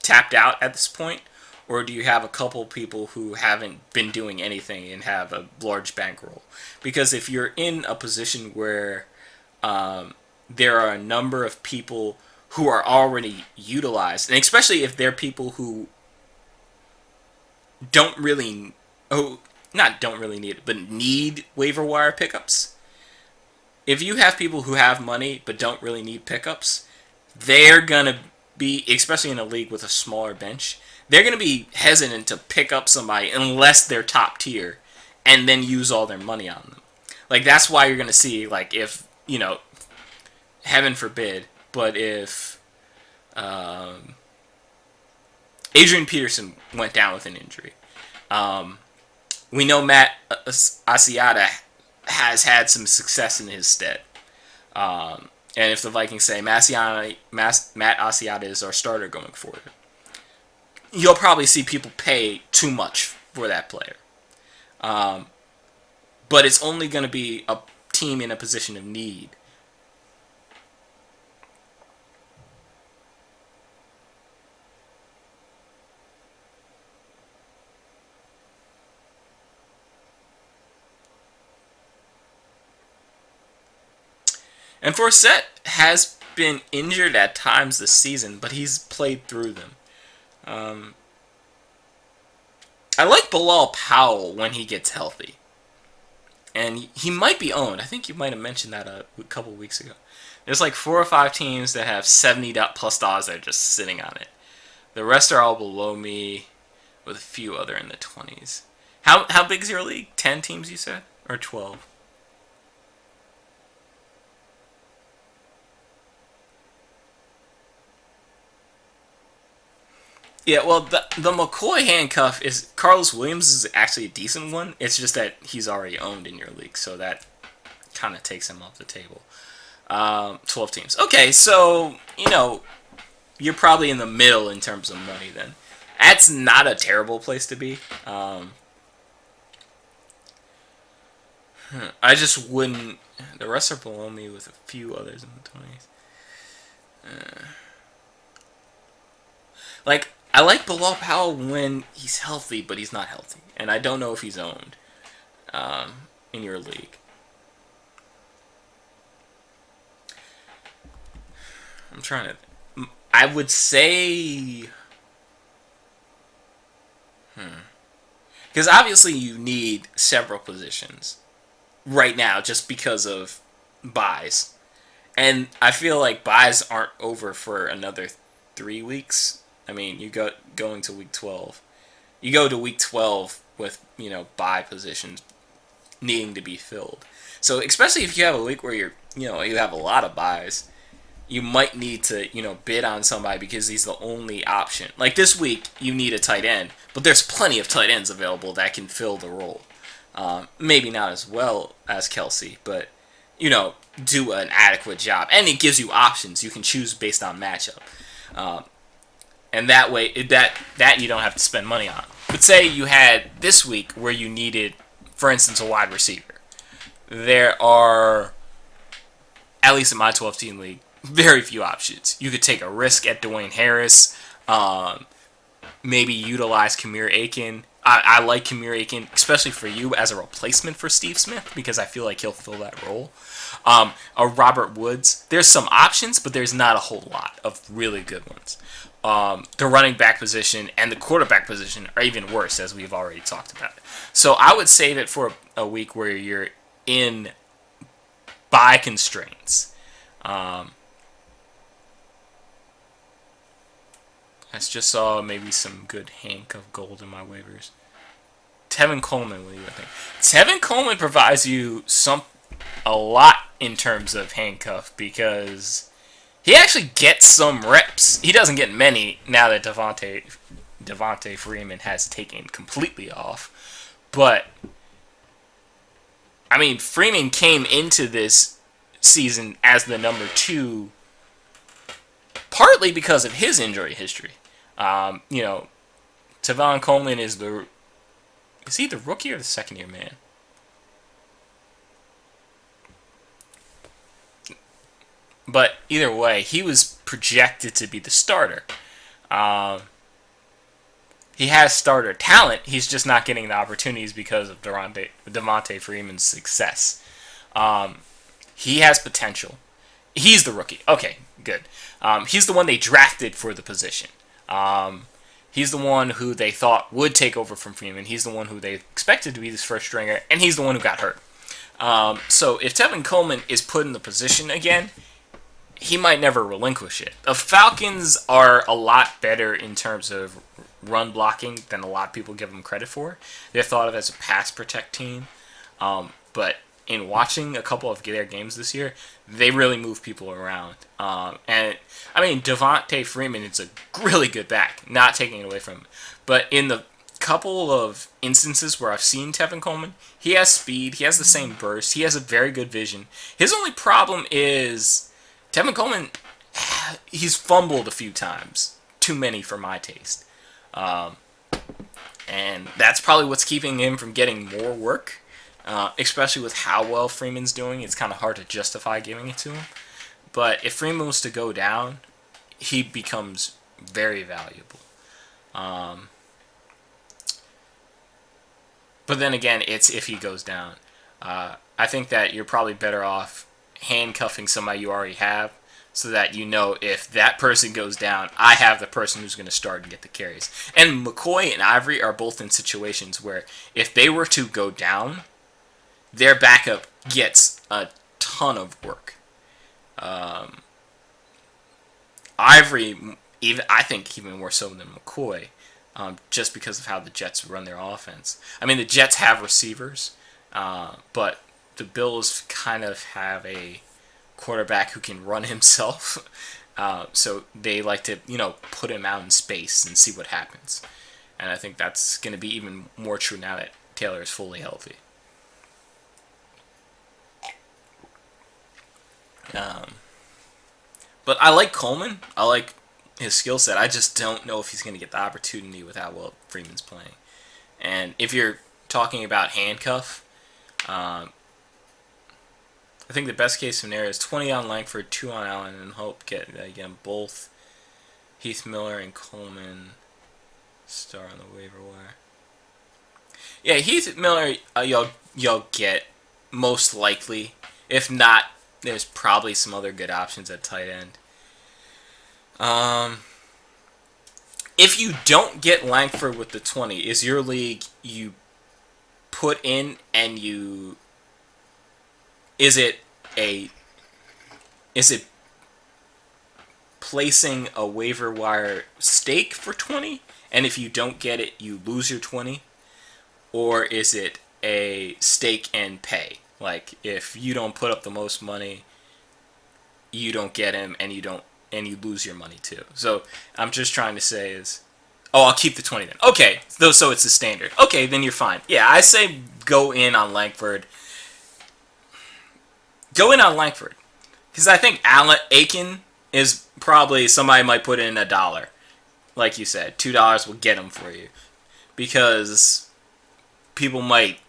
tapped out at this point, or do you have a couple people who haven't been doing anything and have a large bankroll? Because if you're in a position where there are a number of people who are already utilized, and especially if they're people who don't really need it, but need waiver wire pickups. If you have people who have money but don't really need pickups, they're going to be, especially in a league with a smaller bench, they're going to be hesitant to pick up somebody unless they're top tier and then use all their money on them. Like, that's why you're going to see, like, if, heaven forbid, but if Adrian Peterson went down with an injury, we know Matt Asiata has had some success in his stead. And if the Vikings say Matt Asiata is our starter going forward, you'll probably see people pay too much for that player. But it's only going to be a team in a position of need. And Forsett has been injured at times this season, but he's played through them. I like Bilal Powell when he gets healthy. And he might be owned. I think you might have mentioned that a couple weeks ago. There's like 4 or 5 teams that have $70+ that are just sitting on it. The rest are all below me, with a few other in the 20s. How big is your league? 10 teams, you said? Or 12? Yeah, well, the McCoy handcuff is... Carlos Williams is actually a decent one. It's just that he's already owned in your league, so that kind of takes him off the table. 12 teams. Okay, so, you're probably in the middle in terms of money then. That's not a terrible place to be. I just wouldn't... The rest are below me with a few others in the 20s. I like Bilal Powell when he's healthy, but he's not healthy. And I don't know if he's owned in your league. I'm trying to... I would say... Because obviously you need several positions right now just because of buys. And I feel like buys aren't over for another 3 weeks. I mean, you going to week 12. You go to week 12 with, buy positions needing to be filled. So, especially if you have a week where you have a lot of buys, you might need to, bid on somebody because he's the only option. Like this week, you need a tight end, but there's plenty of tight ends available that can fill the role. Maybe not as well as Kelsey, but, do an adequate job. And it gives you options. You can choose based on matchup. And that way, that you don't have to spend money on. But say you had this week where you needed, for instance, a wide receiver. There are, at least in my 12-team league, very few options. You could take a risk at Dwayne Harris, maybe utilize Kamir Aiken. I like Kamir Aiken, especially for you as a replacement for Steve Smith, because I feel like he'll fill that role. A Robert Woods. There's some options, but there's not a whole lot of really good ones. The running back position and the quarterback position are even worse, as we've already talked about. So I would save it for a week where you're in buy constraints. I just saw maybe some good handcuff gold in my waivers. Tevin Coleman, what do you think? Tevin Coleman provides you a lot in terms of handcuff because he actually gets some reps. He doesn't get many now that Devontae Freeman has taken completely off. But, I mean, Freeman came into this season as the number 2 partly because of his injury history. Tevin Coleman is he the rookie or the second-year man? But either way, he was projected to be the starter. He has starter talent. He's just not getting the opportunities because of Devontae Freeman's success. He has potential. He's the rookie. Okay, good. He's the one they drafted for the position. He's the one who they thought would take over from Freeman. He's the one who they expected to be this first stringer, and he's the one who got hurt. So if Tevin Coleman is put in the position again, he might never relinquish it. The Falcons are a lot better in terms of run blocking than a lot of people give them credit for. They're thought of as a pass protect team, but in watching a couple of their games this year, they really move people around. And I mean, Devontae Freeman is a really good back, not taking it away from him. But in the couple of instances where I've seen Tevin Coleman, he has speed, he has the same burst, he has a very good vision. His only problem is Tevin Coleman, he's fumbled a few times. Too many for my taste. And that's probably what's keeping him from getting more work. Especially with how well Freeman's doing, it's kind of hard to justify giving it to him. But if Freeman was to go down, he becomes very valuable. But then again, it's if he goes down. I think that you're probably better off handcuffing somebody you already have so that you know if that person goes down, I have the person who's going to start and get the carries. And McCoy and Ivory are both in situations where if they were to go down, their backup gets a ton of work. Ivory, I think even more so than McCoy, just because of how the Jets run their offense. I mean, the Jets have receivers, but the Bills kind of have a quarterback who can run himself. So they like to, put him out in space and see what happens. And I think that's going to be even more true now that Taylor is fully healthy. But I like Coleman. I like his skill set. I just don't know if he's going to get the opportunity with how well Freeman's playing. And if you're talking about handcuff, I think the best case scenario is 20 on Langford, 2 on Allen, and hope get again both Heath Miller and Coleman star on the waiver wire. Yeah, Heath Miller, you'll get most likely. If not, there's probably some other good options at tight end. If you don't get Langford with the 20, is your league you put in and you... Is it placing a waiver wire stake for 20? And if you don't get it, you lose your 20? Or is it a stake and pay? Like, if you don't put up the most money, you don't get him, and you lose your money too. So I'm just trying to say is, I'll keep the 20 then. Okay, so it's the standard. Okay, then you're fine. Yeah, I say go in on Langford. Go in on Langford, because I think Aiken is probably somebody might put in $1. Like you said, $2 will get him for you, because people might,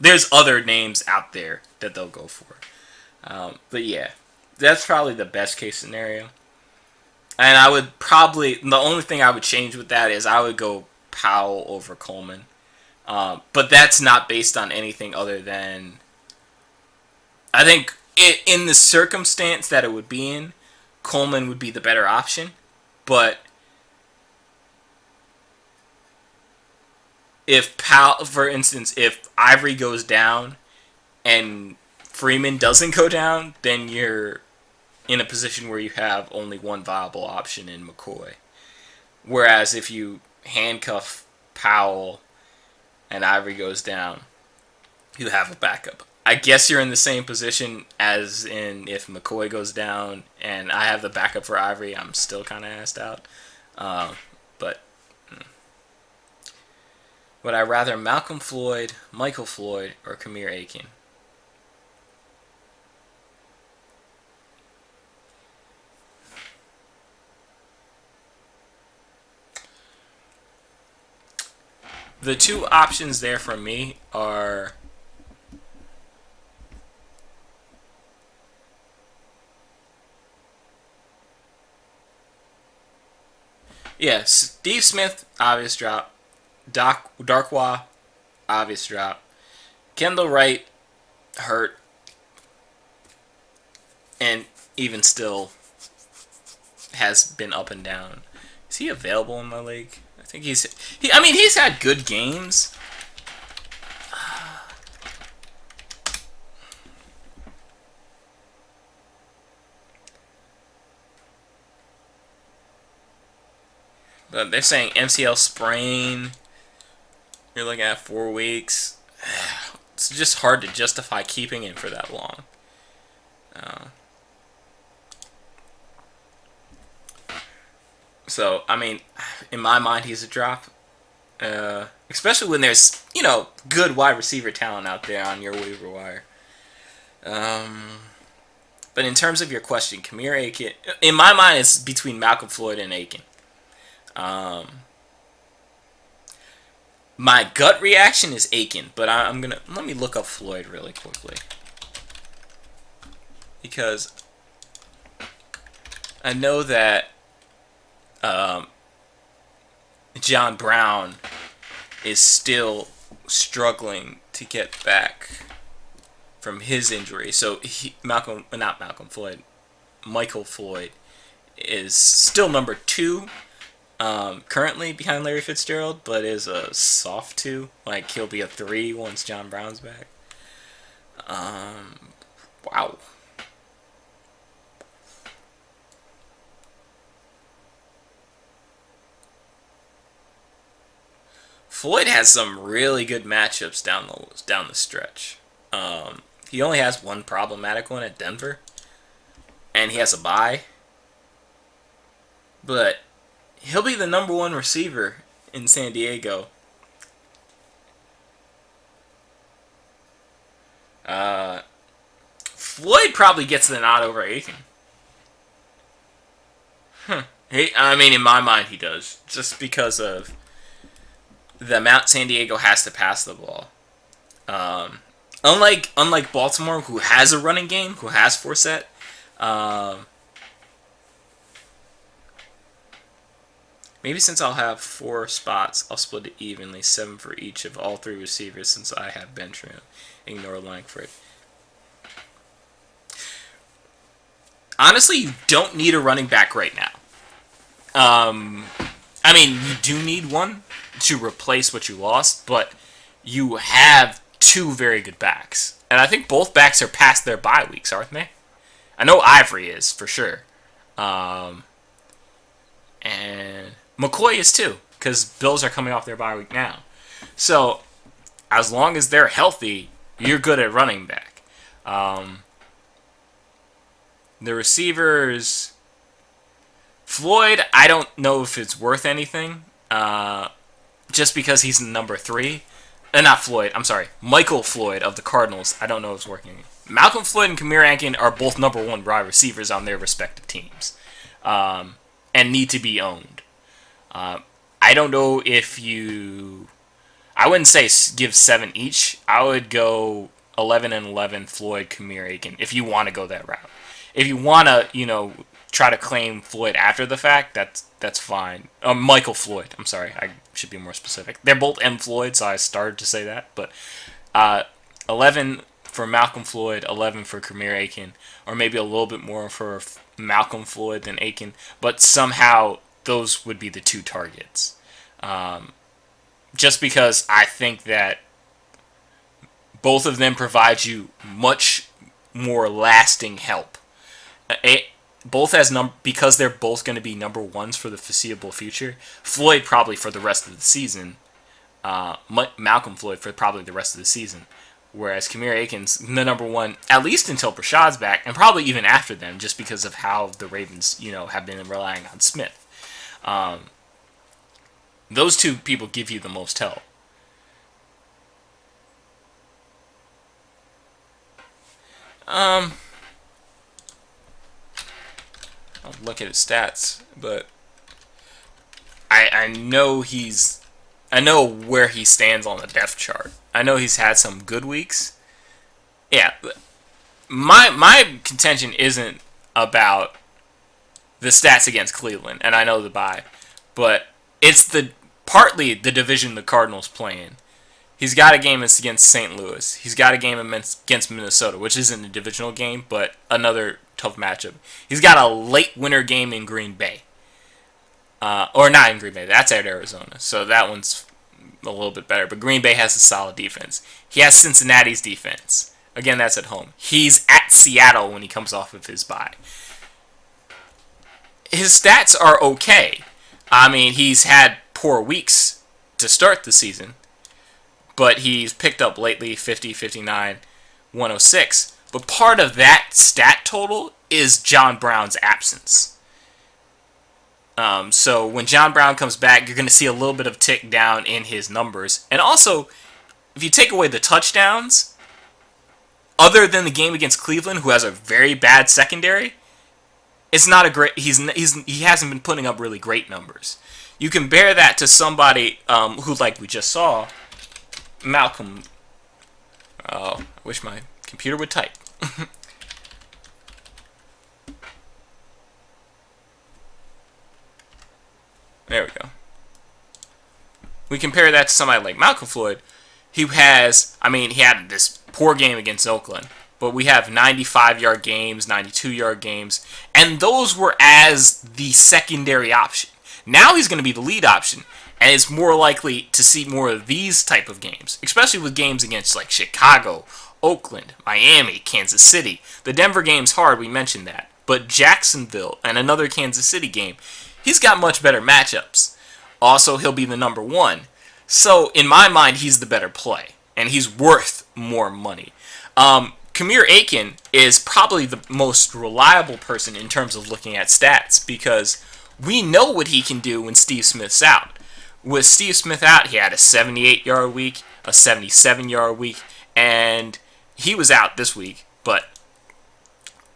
there's other names out there that they'll go for. But yeah, that's probably the best case scenario. And I would probably, the only thing I would change with that is I would go Powell over Coleman. But that's not based on anything other than, I think in the circumstance that it would be in, Coleman would be the better option. But if Powell, for instance, if Ivory goes down and Freeman doesn't go down, then you're in a position where you have only one viable option in McCoy. Whereas if you handcuff Powell and Ivory goes down, you have a backup. I guess you're in the same position as in if McCoy goes down and I have the backup for Ivory, I'm still kind of assed out. But would I rather Malcolm Floyd, Michael Floyd, or Kamir Aiken? The two options there for me are Steve Smith, obvious drop. Darkwa, obvious drop. Kendall Wright, hurt. And even still has been up and down. Is he available in my league? I think he's had good games. But they're saying MCL sprain. You're looking at 4 weeks. It's just hard to justify keeping him for that long. So, I mean, in my mind, he's a drop. Especially when there's, good wide receiver talent out there on your waiver wire. But in terms of your question, Kamir Aiken, in my mind, it's between Malcolm Floyd and Aiken. My gut reaction is Aiken, but let me look up Floyd really quickly. Because I know that John Brown is still struggling to get back from his injury. So Michael Floyd is still number 2 currently behind Larry Fitzgerald, but is a soft 2. Like, he'll be a 3 once John Brown's back. Wow. Floyd has some really good matchups down the stretch. He only has one problematic one at Denver, and he has a bye. But he'll be the number 1 receiver in San Diego. Floyd probably gets the nod over Aiken. In my mind, he does, just because of the amount San Diego has to pass the ball. Unlike Baltimore, who has a running game, who has Forsett, maybe since I'll have 4 spots, I'll split it evenly, 7 for each of all 3 receivers, since I have bench room. Ignore Langford. Honestly, you don't need a running back right now. You do need one to replace what you lost, but you have 2 very good backs. And I think both backs are past their bye weeks, aren't they? I know Ivory is, for sure. And McCoy is too, because Bills are coming off their bye week now. So, as long as they're healthy, you're good at running back. The receivers, Floyd, I don't know if it's worth anything, just because he's number 3. Not Floyd, I'm sorry, Michael Floyd of the Cardinals, I don't know if it's working. Malcolm Floyd and Kamir Aiken are both number 1 wide receivers on their respective teams, and need to be owned. I don't know if I wouldn't say give 7 each. I would go 11 and 11 Floyd, Kamir Aiken, if you want to go that route. If you want to, try to claim Floyd after the fact, that's fine. Michael Floyd, I'm sorry, I should be more specific. They're both M. Floyd, so I started to say that. But 11 for Malcolm Floyd, 11 for Kamir Aiken, or maybe a little bit more for Malcolm Floyd than Aiken. But somehow those would be the 2 targets. Just because I think that both of them provide you much more lasting help. both because they're both going to be number ones for the foreseeable future. Floyd probably for the rest of the season. Malcolm Floyd for probably the rest of the season. Whereas Kamir Aiken's the number one, at least until Prashad's back, and probably even after them, just because of how the Ravens, have been relying on Smith. Those two people give you the most help. I'll look at his stats, but I know I know where he stands on the depth chart. I know he's had some good weeks. Yeah, my contention isn't about the stats against Cleveland, and I know the bye, but it's partly the division the Cardinals play in. He's got a game against St. Louis. He's got a game against Minnesota, which isn't a divisional game, but another tough matchup. He's got a late winter game in Green Bay. Or not in Green Bay. That's at Arizona. So that one's a little bit better. But Green Bay has a solid defense. He has Cincinnati's defense. Again, that's at home. He's at Seattle when he comes off of his bye. His stats are okay. I mean, he's had poor weeks to start the season. But he's picked up lately 50, 59, 106. But part of that stat total is John Brown's absence. So when John Brown comes back, you're going to see a little bit of tick down in his numbers. And also, if you take away the touchdowns, other than the game against Cleveland, who has a very bad secondary, it's not a great. He hasn't been putting up really great numbers. You compare that to somebody who, like we just saw, Malcolm. Oh, I wish my computer would type. There we go. We compare that to somebody like Malcolm Floyd. He had this poor game against Oakland, but we have 95-yard games, 92-yard games, and those were as the secondary option. Now he's going to be the lead option, and it's more likely to see more of these type of games, especially with games against like Chicago, Oakland, Miami, Kansas City. The Denver game's hard, we mentioned that, but Jacksonville and another Kansas City game, he's got much better matchups. Also, he'll be the number one. So, in my mind, he's the better play, and he's worth more money. Kamir Aiken is probably the most reliable person in terms of looking at stats, because we know what he can do when Steve Smith's out. With Steve Smith out, he had a 78-yard week, a 77-yard week, and he was out this week, but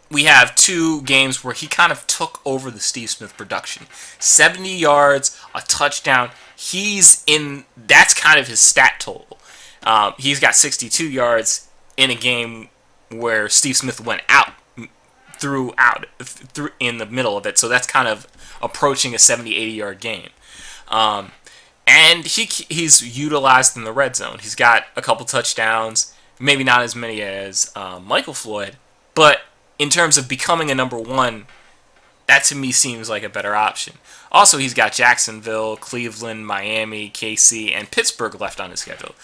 we have two games where he kind of took over the Steve Smith production. 70 yards, a touchdown. That's kind of his stat total. He's got 62 yards in a game where Steve Smith went out through in the middle of it. So that's kind of approaching a 70, 80-yard game. And he's utilized in the red zone. He's got a couple touchdowns, maybe not as many as Michael Floyd, but in terms of becoming a number one, that to me seems like a better option. Also, he's got Jacksonville, Cleveland, Miami, KC, and Pittsburgh left on his schedule.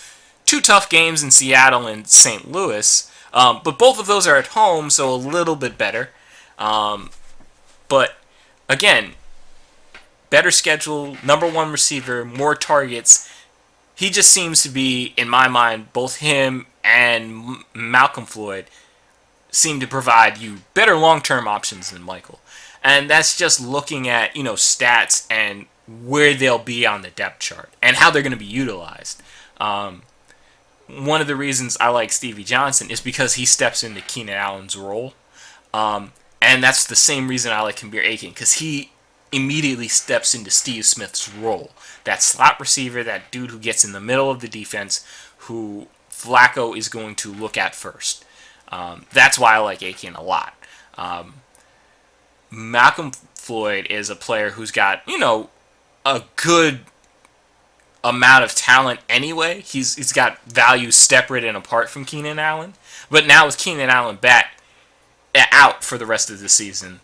Two tough games in Seattle and St. Louis, but both of those are at home, so a little bit better. But again, better schedule, number one receiver, more targets. He just seems to be, in my mind, both him and Malcolm Floyd seem to provide you better long-term options than Michael. And that's just looking at, stats and where they'll be on the depth chart and how they're going to be utilized. One of the reasons I like Stevie Johnson is because he steps into Keenan Allen's role. And that's the same reason I like Kamir Aiken, because he immediately steps into Steve Smith's role. That slot receiver, that dude who gets in the middle of the defense, who Flacco is going to look at first. That's why I like Aiken a lot. Malcolm Floyd is a player who's got, a good amount of talent anyway. He's got value separate and apart from Keenan Allen. But now with Keenan Allen out for the rest of the season,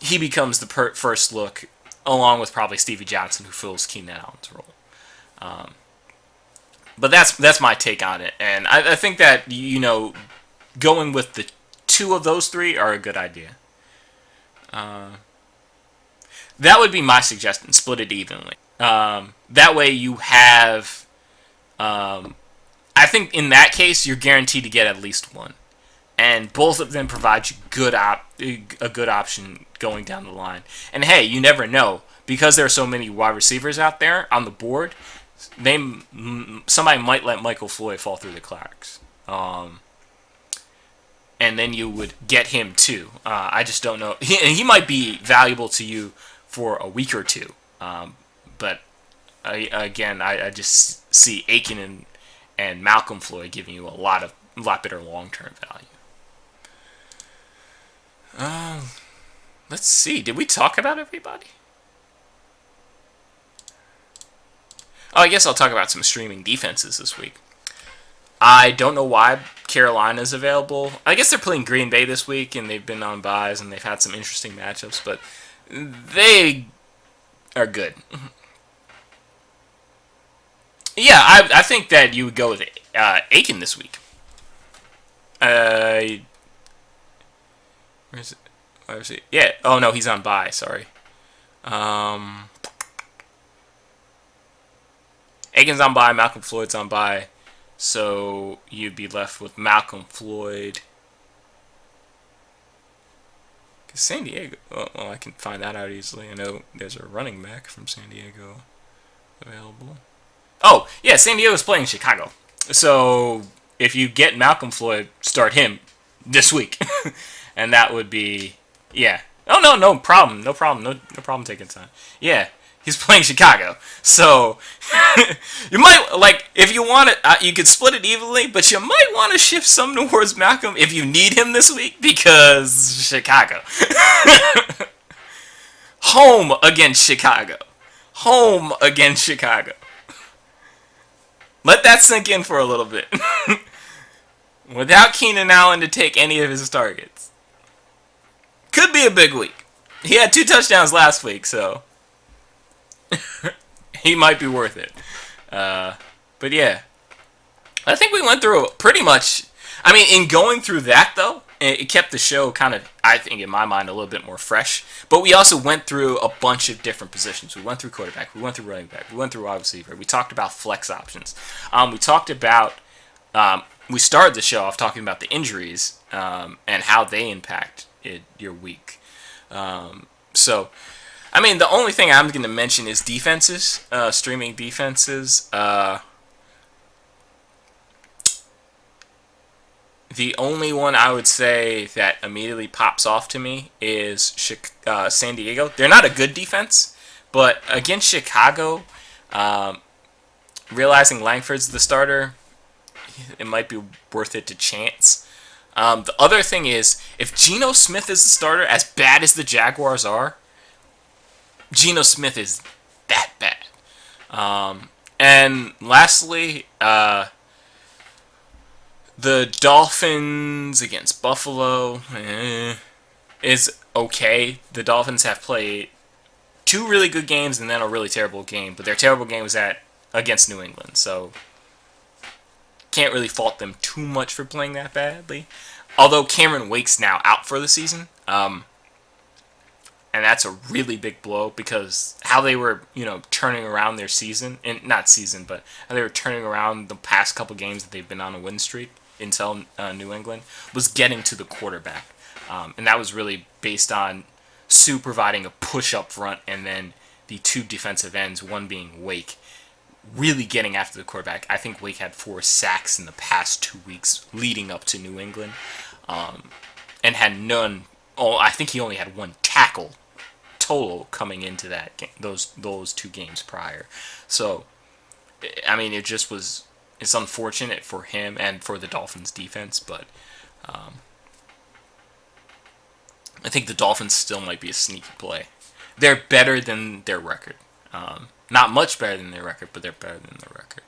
he becomes the first look, along with probably Stevie Johnson, who fills Keenan Allen's role. But that's my take on it. And I think that, going with the two of those three are a good idea. That would be my suggestion. Split it evenly. That way you have. I think in that case you're guaranteed to get at least one, and both of them provide you a good option going down the line. And hey, you never know, because there are so many wide receivers out there on the board. Somebody might let Michael Floyd fall through the cracks. And then you would get him too. I just don't know. He might be valuable to you for a week or two. But I just see Aiken and Malcolm Floyd giving you a lot better long-term value. Let's see. Did we talk about everybody? Oh, I guess I'll talk about some streaming defenses this week. I don't know why Carolina's available. I guess they're playing Green Bay this week, and they've been on byes, and they've had some interesting matchups, but they are good. Yeah, I think that you would go with Aiken this week. Where is it? Yeah. Oh, no, he's on bye. Sorry. Aiken's on bye. Malcolm Floyd's on bye. So you'd be left with Malcolm Floyd. Because San Diego... Well, I can find that out easily. I know there's a running back from San Diego available. Oh, yeah, San Diego's playing Chicago. So if you get Malcolm Floyd, start him this week. And that would be... Yeah. Oh, no problem. No problem taking time. Yeah. He's playing Chicago. So, you might, if you want it, you could split it evenly, but you might want to shift some towards Malcolm if you need him this week, because Chicago. Home against Chicago. Home against Chicago. Let that sink in for a little bit. Without Keenan Allen to take any of his targets. Could be a big week. He had 2 touchdowns last week, so... he might be worth it. But yeah. I think we went through pretty much... I mean, in going through that, though, it kept the show kind of, I think, in my mind, a little bit more fresh. But we also went through a bunch of different positions. We went through quarterback. We went through running back. We went through wide receiver. We talked about flex options. We talked about... we started the show off talking about the injuries and how they impact your week. So... I mean, the only thing I'm going to mention is defenses, streaming defenses. The only one I would say that immediately pops off to me is San Diego. They're not a good defense, but against Chicago, realizing Langford's the starter, it might be worth it to chance. The other thing is, if Geno Smith is the starter, as bad as the Jaguars are, Geno Smith is that bad. And lastly, the Dolphins against Buffalo is okay. The Dolphins have played 2 really good games and then a really terrible game, but their terrible game was against New England, so can't really fault them too much for playing that badly. Although Cameron Wake's now out for the season. And that's a really big blow because how they were, turning around their season, and not season, but how they were turning around the past couple games that they've been on a win streak until New England, was getting to the quarterback. And that was really based on Sue providing a push up front and then the 2 defensive ends, one being Wake, really getting after the quarterback. I think Wake had 4 sacks in the past 2 weeks leading up to New England, and had none. Oh, I think he only had 1 tackle total coming into that game, those 2 games prior. So, I mean, it's unfortunate for him and for the Dolphins defense, but I think the Dolphins still might be a sneaky play. They're better than their record. Not much better than their record, but they're better than their record.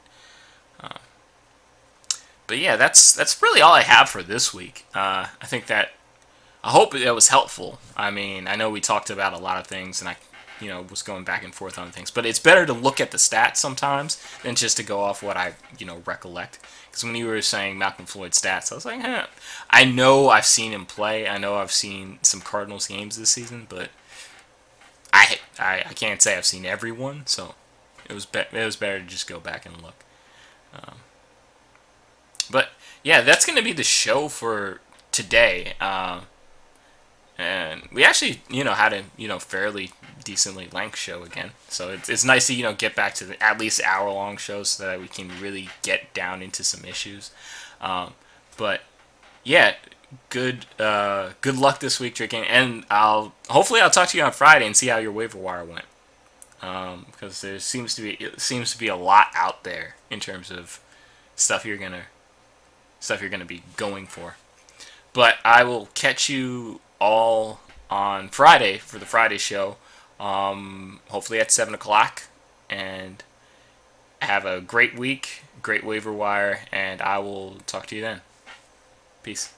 But yeah, that's really all I have for this week. I think that I hope that was helpful. I mean, I know we talked about a lot of things, and I was going back and forth on things. But it's better to look at the stats sometimes than just to go off what I recollect. Because when you were saying Malcolm Floyd's stats, I was like, I know I've seen him play. I know I've seen some Cardinals games this season, but I can't say I've seen everyone. So it was better to just go back and look. But yeah, that's going to be the show for today. And we actually, had a, fairly decently length show again. So it's nice to, get back to at least hour-long shows so that we can really get down into some issues. But yeah, good luck this week, Drinking. And hopefully I'll talk to you on Friday and see how your waiver wire went. Because there seems to be a lot out there in terms of stuff you're gonna be going for. But I will catch you all on Friday for the Friday show. Hopefully at 7 o'clock. And have a great week, great waiver wire, and I will talk to you then. Peace.